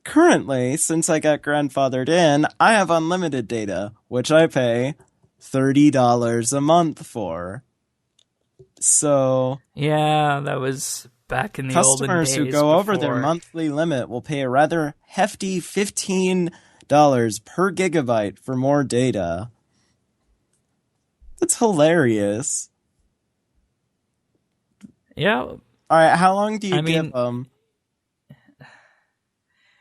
Currently, since I got grandfathered in, I have unlimited data, which I pay $30 a month for. So, Yeah, that was back in the olden days. customers who go over their monthly limit will pay a rather hefty $15 per gigabyte for more data. That's hilarious. Yeah. All right, how long do you give them?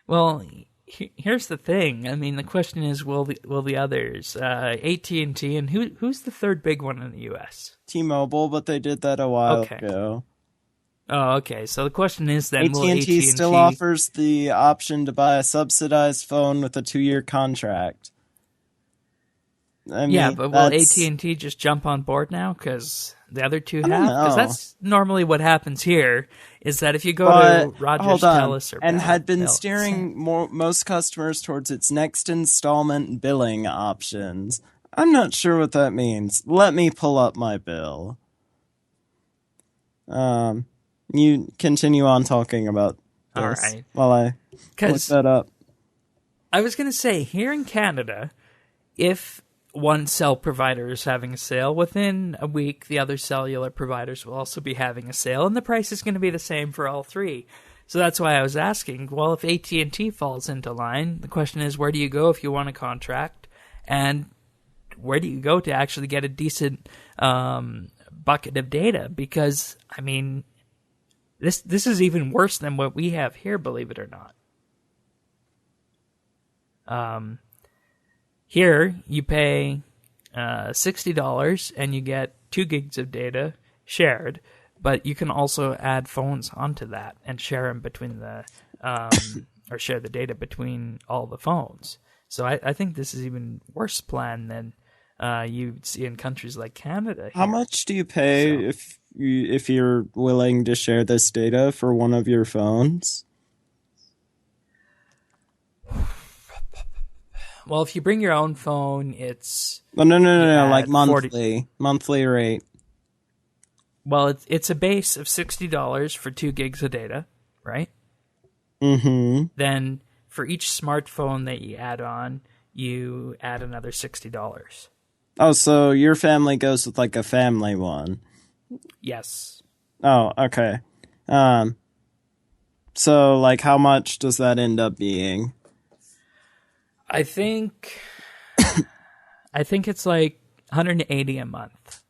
Well, here's the thing. I mean, the question is, will the others, AT&T, and who's the third big one in the U.S.? T-Mobile, but they did that a while ago. Oh, okay. So the question is then, will AT&T still offers the option to buy a subsidized phone with a 2-year contract. I mean, but will AT&T just jump on board now? Because the other two have? Because that's normally what happens here, is that if you go to Rogers, Telus, or and had been steering most customers towards its next installment billing options. I'm not sure what that means. Let me pull up my bill. You continue on talking about this. All right. While I look that up. I was going to say, here in Canada, if one cell provider is having a sale, within a week, the other cellular providers will also be having a sale, and the price is going to be the same for all three. So that's why I was asking, well, if AT&T falls into line, the question is, where do you go if you want a contract? And where do you go to actually get a decent bucket of data? Because, I mean, this is even worse than what we have here, believe it or not. Here, you pay $60 and you get 2 gigs of data shared, but you can also add phones onto that and share them between or share the data between all the phones. So I think this is even worse plan than you see in countries like Canada here. How much do you pay if you're willing to share this data for one of your phones? Well, if you bring your own phone, it's... No, like monthly. Monthly rate. Well, it's a base of $60 for 2 gigs of data, right? Mm-hmm. Then for each smartphone that you add on, you add another $60. Oh, so your family goes with like a family one? Yes. Oh, okay. So like how much does that end up being? I think it's like $180 a month.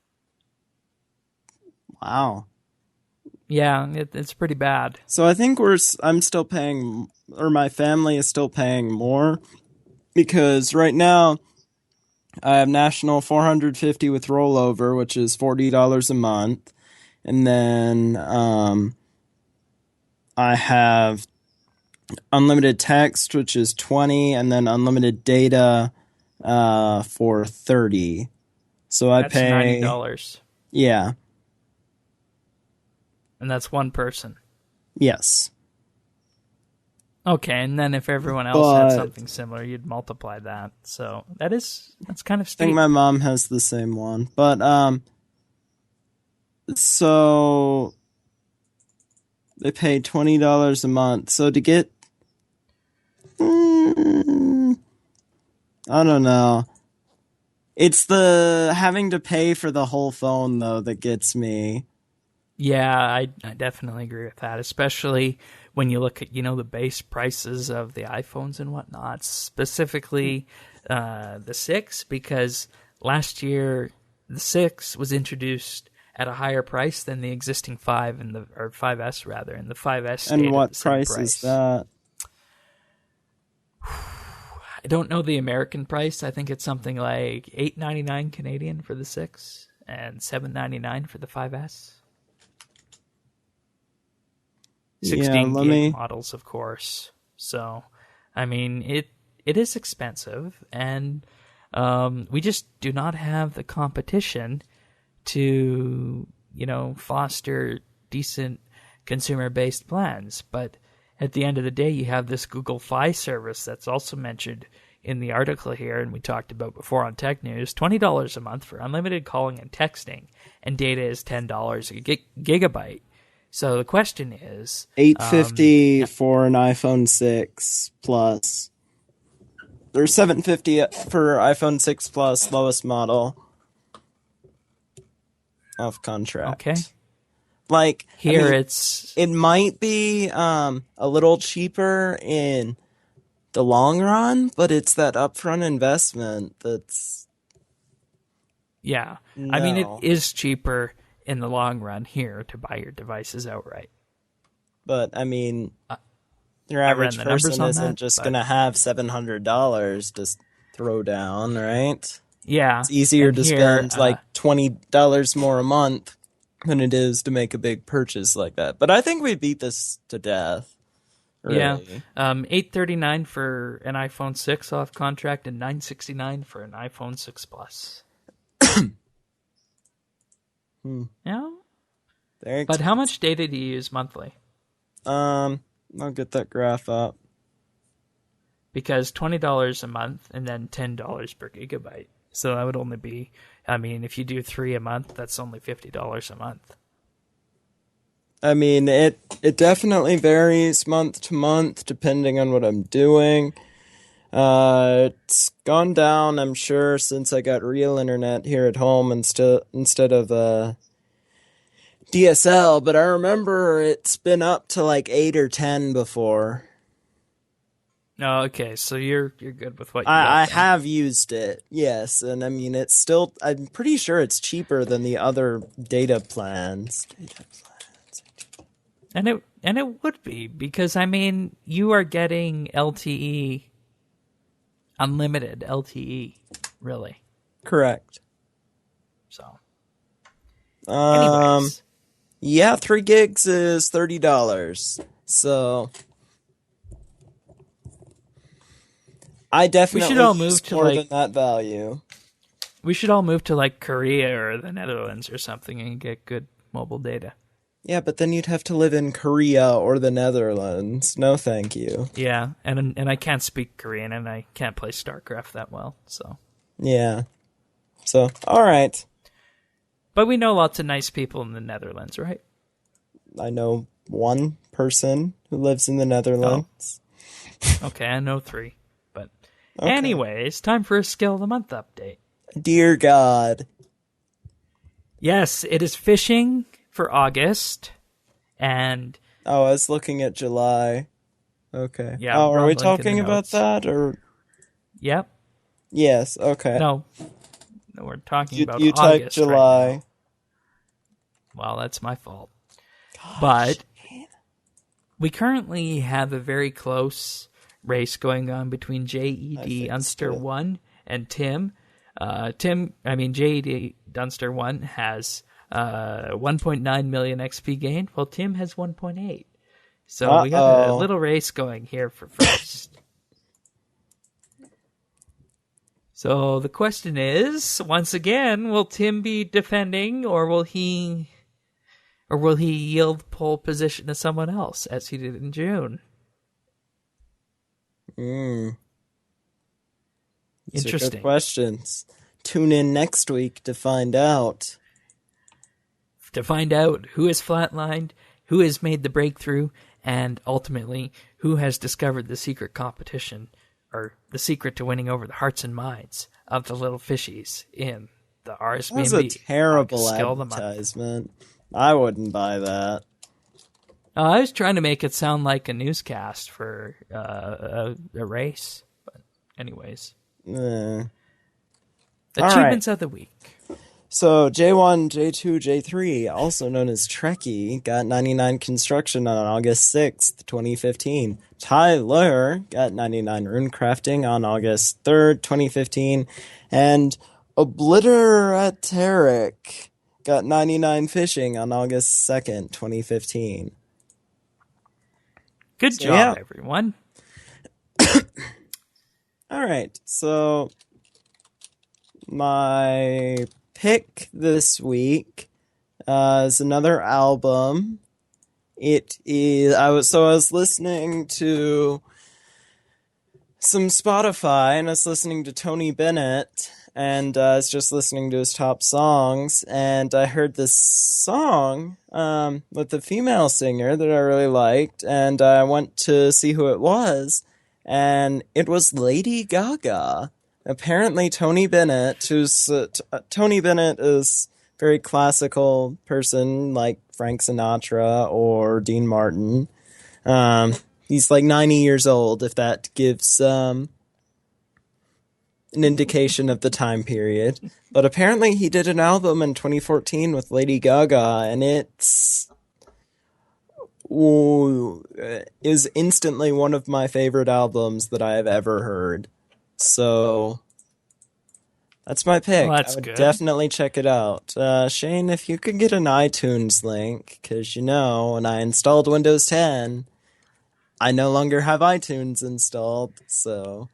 Wow. Yeah, it's pretty bad. So I think I'm still paying, or my family is still paying more, because right now I have National 450 with rollover, which is $40 a month, and then I have unlimited text, which is $20, and then unlimited data for $30. So I pay $90. Yeah. And that's one person. Yes. Okay, and then if everyone else had something similar, you'd multiply that. So that's kind of steep. I think my mom has the same one. But so they pay $20 a month. So to get I don't know. It's the having to pay for the whole phone though that gets me. Yeah, I definitely agree with that, especially when you look at, the base prices of the iPhones and whatnot, specifically the 6, because last year the 6 was introduced at a higher price than the existing 5 or 5S rather, and the 5S stayed And what at the same price is that? I don't know the American price. I think it's something like $8.99 Canadian for the 6 and $7.99 for the 5S. 16 gig models, of course. So, I mean, it is expensive, and we just do not have the competition to, foster decent consumer-based plans. But at the end of the day, you have this Google Fi service that's also mentioned in the article here, and we talked about before on Tech News, $20 a month for unlimited calling and texting, and data is $10 a gigabyte. So the question is, $850 for an iPhone 6 Plus. There's $750 for iPhone 6 Plus, lowest model. Off contract. Okay. Like Here, it might be a little cheaper in the long run, but it's that upfront investment that's... Yeah. No. I mean, it is cheaper in the long run here to buy your devices outright. But, I mean, your average person isn't just going to have $700 to throw down, right? Yeah. It's easier to spend like $20 more a month than it is to make a big purchase like that. But I think we beat this to death. Really. Yeah, $839 for an iPhone 6 off contract and $969 for an iPhone 6 Plus. Yeah, but how much data do you use monthly? I'll get that graph up. Because $20 a month and then $10 per gigabyte. So that would only be, I mean, if you do 3 a month, that's only $50 a month. I mean, it definitely varies month to month depending on what I'm doing. It's gone down, I'm sure, since I got real internet here at home instead of DSL, but I remember it's been up to like 8 or 10 before. Oh, okay, so you're good with what you I have used it, yes, and I mean, it's still, I'm pretty sure it's cheaper than the other data plans. And it would be, because, I mean, you are getting LTE, unlimited LTE, really. Correct. So, anyways. Yeah, 3 gigs is $30, so... I definitely should all move to more like, than that value. We should all move to like Korea or the Netherlands or something and get good mobile data. Yeah, but then you'd have to live in Korea or the Netherlands. No, thank you. Yeah, and I can't speak Korean and I can't play StarCraft that well, so. Yeah. So, all right. But we know lots of nice people in the Netherlands, right? I know one person who lives in the Netherlands. Oh. Okay, I know 3. But okay. Anyways, time for a Skill of the Month update. Dear God. Yes, it is fishing for August, and... Oh, I was looking at July. Okay. Yeah. Oh, are we talking about that, or... Yep. Yes, okay. No, we're talking about you August. You typed July. Right now. Well, that's my fault. Gosh, but man. We currently have a very close race going on between JED Dunster 1 and Tim. JED Dunster 1 has 1.9 million XP gained, while Tim has 1.8. So we got a little race going here for first. So the question is, once again, will Tim be defending, or will he yield pole position to someone else, as he did in June? These Interesting. Are good questions. Tune in next week to find out. To find out who has flatlined, who has made the breakthrough, and ultimately, who has discovered the secret competition, or the secret to winning over the hearts and minds of the little fishies in the RSBANDB. That was a terrible advertisement. I wouldn't buy that. I was trying to make it sound like a newscast for a race. But anyways. Achievements of the week. So J1, J2, J3, also known as Trekkie, got 99 construction on August 6th, 2015. Tyler got 99 rune crafting on August 3rd, 2015. And Obliterateric got 99 fishing on August 2nd, 2015. Good job, everyone. All right, so my pick this week is another album. It is I was listening to some Spotify, and I was listening to Tony Bennett, and I was just listening to his top songs, and I heard this song with a female singer that I really liked, and I went to see who it was, and it was Lady Gaga. Apparently, Tony Bennett, Tony Bennett is a very classical person, like Frank Sinatra or Dean Martin. He's like 90 years old, if that gives an indication of the time period. But apparently he did an album in 2014 with Lady Gaga, and is instantly one of my favorite albums that I have ever heard. So that's my pick. Well, that's I would good. definitely check it out. Shane, if you could get an iTunes link, because when I installed Windows 10... I no longer have iTunes installed, so...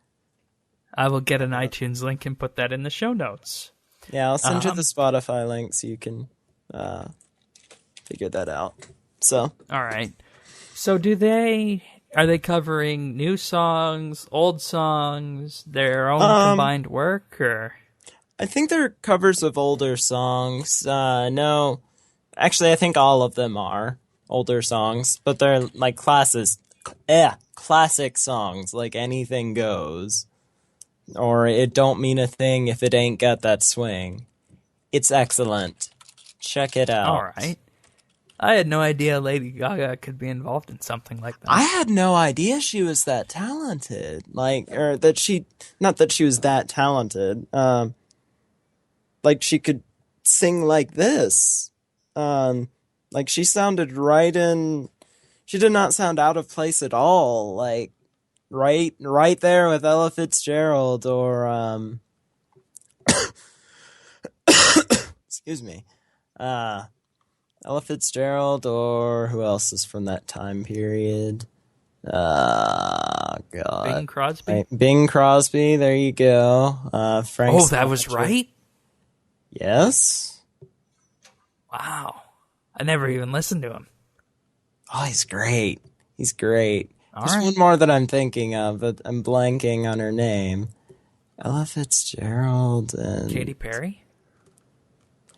I will get an iTunes link and put that in the show notes. Yeah, I'll send you the Spotify link so you can figure that out. So... All right. So are they covering new songs, old songs, their own combined work, or...? I think they're covers of older songs. No. Actually, I think all of them are older songs, but they're like classic songs, like Anything Goes, or It Don't Mean a Thing If It Ain't Got That Swing. It's excellent. Check it out. All right. I had no idea Lady Gaga could be involved in something like that. I had no idea she was that talented. Not that she was that talented. Like she could sing like this. Like she sounded right in... She did not sound out of place at all, like right there with Ella Fitzgerald or excuse me, Ella Fitzgerald, or who else is from that time period? God, Bing Crosby. Bing Crosby. There you go. Frank. Oh, that was right. Yes. Wow, I never even listened to him. Oh, he's great. He's great. All There's right. one more that I'm thinking of, but I'm blanking on her name. Ella Fitzgerald and... Katy Perry?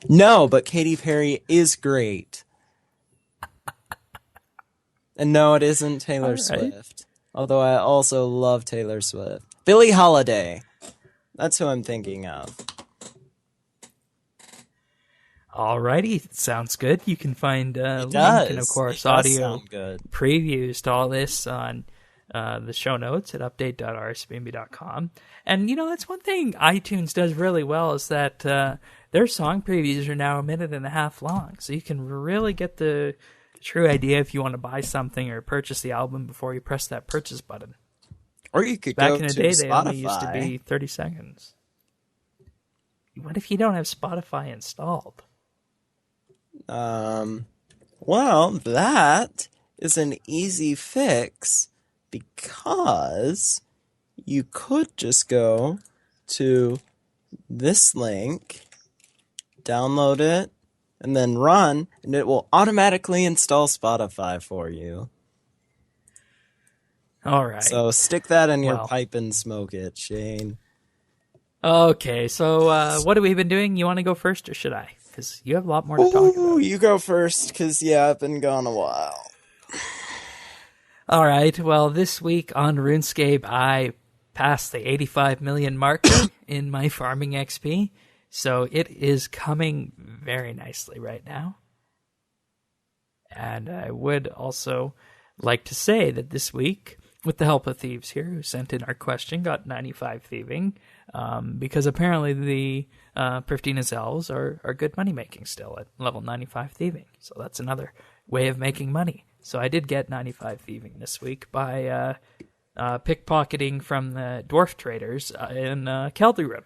No, but Katy Perry is great. And no, it isn't Taylor All right. Swift. Although I also love Taylor Swift. Billie Holiday. That's who I'm thinking of. Alrighty, sounds good. You can find link and, of course, It does audio sound good. previews to all this on the show notes at update.rsbnb.com. And, that's one thing iTunes does really well is that their song previews are now 1.5 minutes long. So you can really get the true idea if you want to buy something or purchase the album before you press that purchase button. Or you could Back go in the to day, Spotify. they only used to be 30 seconds. What if you don't have Spotify installed? Well, that is an easy fix because you could just go to this link, download it, and then run, and it will automatically install Spotify for you. All right. So stick that in your Well. pipe and smoke it, Shane. Okay, so what have we been doing? You want to go first, or should I? Because you have a lot more to talk about. You go first, because, I've been gone a while. All right, well, this week on RuneScape, I passed the 85 million marker in my farming XP, so it is coming very nicely right now. And I would also like to say that this week, with the help of Thieves here, who sent in our question, got 95 thieving, because apparently the Priftina's elves are good money making still at level 95 thieving. So that's another way of making money. So I did get 95 thieving this week by pickpocketing from the dwarf traders in Kelderum.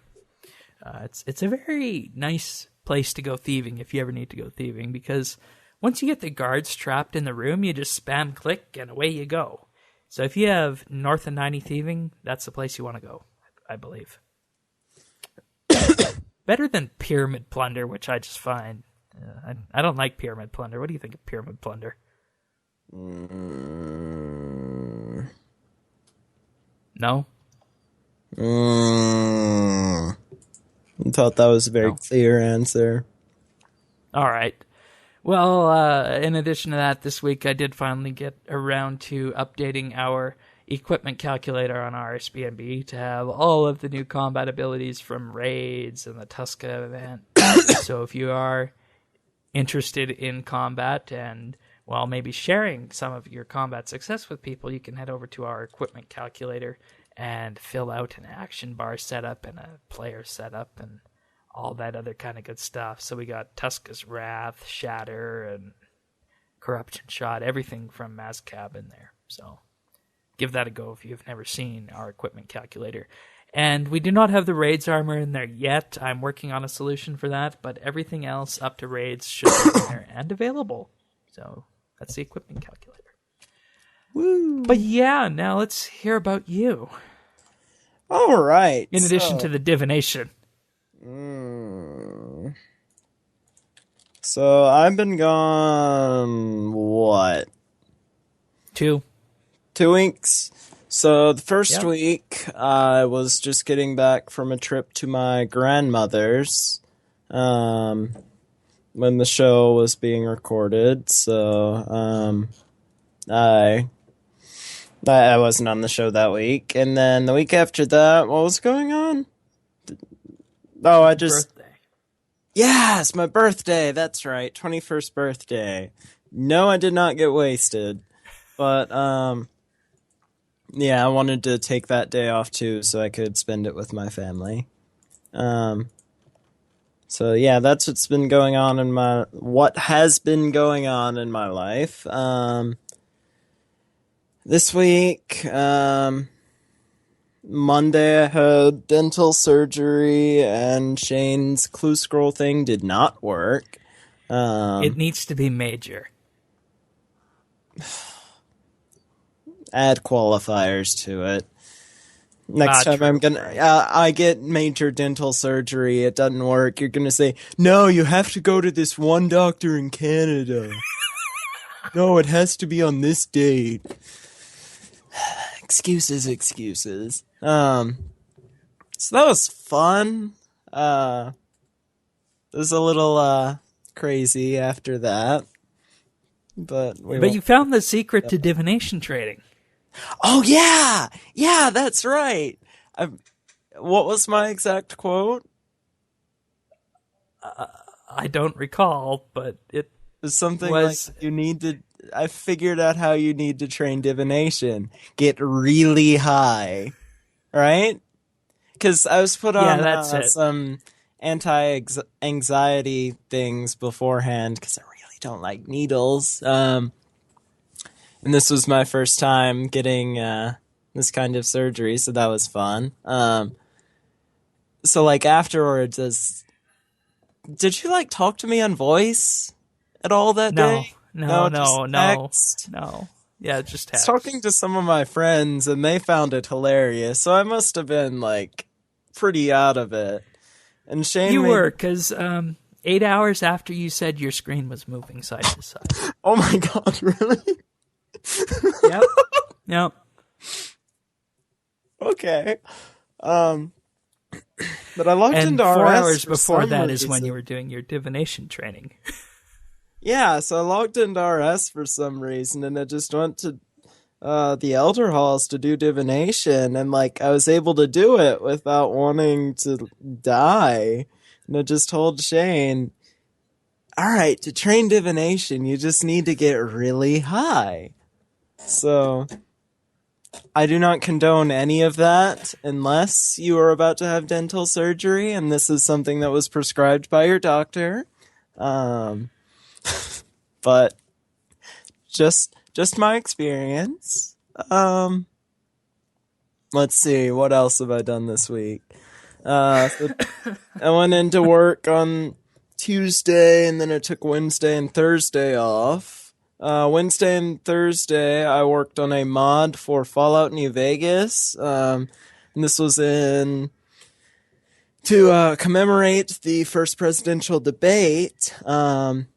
It's a very nice place to go thieving if you ever need to go thieving, because once you get the guards trapped in the room, you just spam click and away you go. So if you have north of 90 thieving, that's the place you want to go, I believe. Better than pyramid plunder, which I just find. I don't like pyramid plunder. What do you think of pyramid plunder? No? I thought that was a very clear answer. All right. Well, in addition to that, this week I did finally get around to updating our equipment calculator on RSBandB to have all of the new combat abilities from raids and the Tuska event. So if you are interested in combat and, well, maybe sharing some of your combat success with people, you can head over to our equipment calculator and fill out an action bar setup and a player setup and all that other kind of good stuff. So we got Tuska's Wrath, Shatter, and Corruption Shot, everything from Mazcab in there. So give that a go if you've never seen our equipment calculator. And we do not have the raids armor in there yet. I'm working on a solution for that, but everything else up to raids should be in there and available. So that's the equipment calculator. Woo! But yeah, now let's hear about you. All right. In addition to the divination. So I've been gone, what? 2 weeks. So the first week, I was just getting back from a trip to my grandmother's, when the show was being recorded. So, I wasn't on the show that week. And then the week after that, what was going on? Oh, Birthday. Yes, my birthday. That's right. 21st birthday. No, I did not get wasted. But, yeah, I wanted to take that day off too so I could spend it with my family. So yeah, that's what has been going on in my life. This week, Monday I had dental surgery and Shane's clue scroll thing did not work. It needs to be major. Add qualifiers to it. Next time I'm gonna, I get major dental surgery, it doesn't work. You're gonna say, no, you have to go to this one doctor in Canada. No, it has to be on this date. Excuses. So that was fun. It was a little, crazy after that. But you found the secret to divination trading. Oh, yeah! Yeah, that's right! What was my exact quote? I don't recall, but it was something like, I figured out how you need to train divination. Get really high. Right? Because I was put on some anti-anxiety things beforehand, because I really don't like needles. And this was my first time getting this kind of surgery, so that was fun. So, like, afterwards, did you, like, talk to me on voice at all that day? No. Yeah, just text. I was talking to some of my friends, and they found it hilarious, so I must have been, like, pretty out of it. And Shane... You were, because 8 hours after you said your screen was moving side to side. Oh my god, really? Yep. Okay. But I logged into RS 4 hours before that reason. is when you were doing your divination training. Yeah, so I logged into RS for some reason, and I just went to the Elder Halls to do divination, and like I was able to do it without wanting to die. And I just told Shane, alright, to train divination, you just need to get really high. So, I do not condone any of that unless you are about to have dental surgery and this is something that was prescribed by your doctor. But just my experience. Let's see, what else have I done this week? So I went into work on Tuesday and then I took Wednesday and Thursday off. Wednesday and Thursday, I worked on a mod for Fallout New Vegas. And this was to commemorate the first presidential debate. And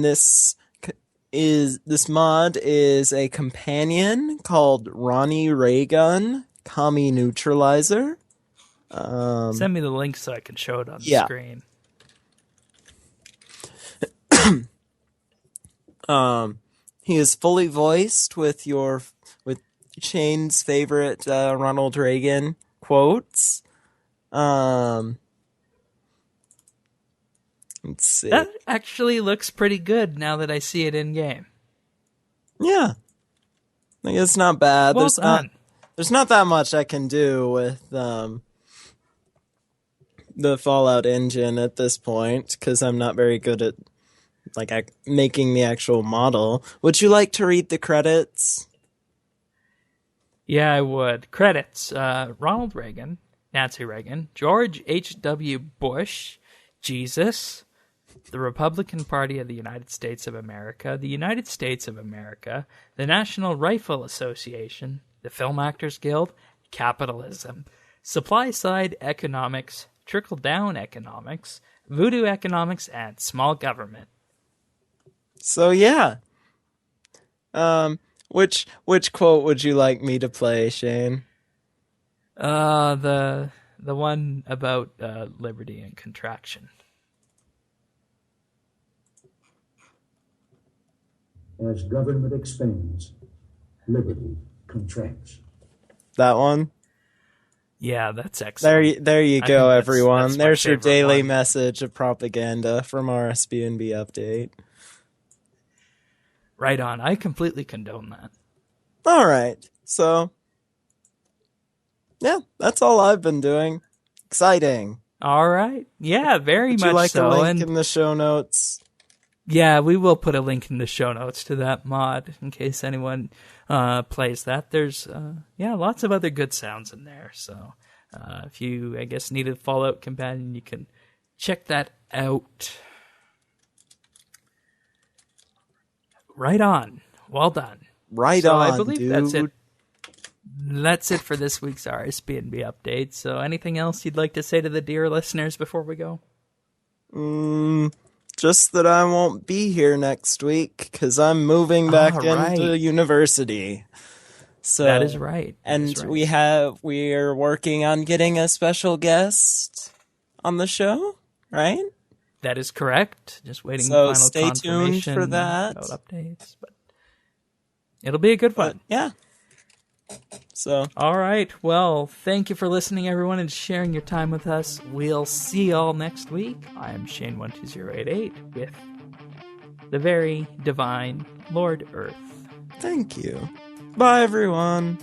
this mod is a companion called Ronnie Raygun, Commie Neutralizer. Send me the link so I can show it on the Yeah. screen. He is fully voiced with Shane's favorite Ronald Reagan quotes. Let's see. That actually looks pretty good now that I see it in game. Yeah, like it's not bad. Well done. There's not that much I can do with the Fallout engine at this point because I'm not very good at making the actual model. Would you like to read the credits? Yeah, I would. Credits. Ronald Reagan, Nancy Reagan, George H.W. Bush, Jesus, the Republican Party of the United States of America, the United States of America, the National Rifle Association, the Film Actors Guild, capitalism, supply-side economics, trickle-down economics, voodoo economics, and small government. So yeah. Which quote would you like me to play, Shane? The one about liberty and contraction. As government expands, liberty contracts. That one? Yeah, that's excellent. There you go, everyone. That's There's your daily one. message of propaganda from RSBANB update. Right on. I completely condone that. All right. So, yeah, that's all I've been doing. Exciting. All right. Yeah, very Would much you like so. a link in the show notes? Yeah, we will put a link in the show notes to that mod in case anyone plays that. There's lots of other good sounds in there. So if you, I guess, need a Fallout companion, you can check that out. Right on. Well done. Right so on, I believe dude. that's it. That's it for this week's RSBNB update. So anything else you'd like to say to the dear listeners before we go? Just that I won't be here next week because I'm moving back into university. So that is right. We are working on getting a special guest on the show, right? That is correct. Just waiting So final stay tuned confirmation for that. about updates, but it'll be a good one. Yeah. So, all right. Well, thank you for listening, everyone, and sharing your time with us. We'll see y'all next week. I am Shane12088 with the very divine Lord Earth. thank you. Bye, everyone.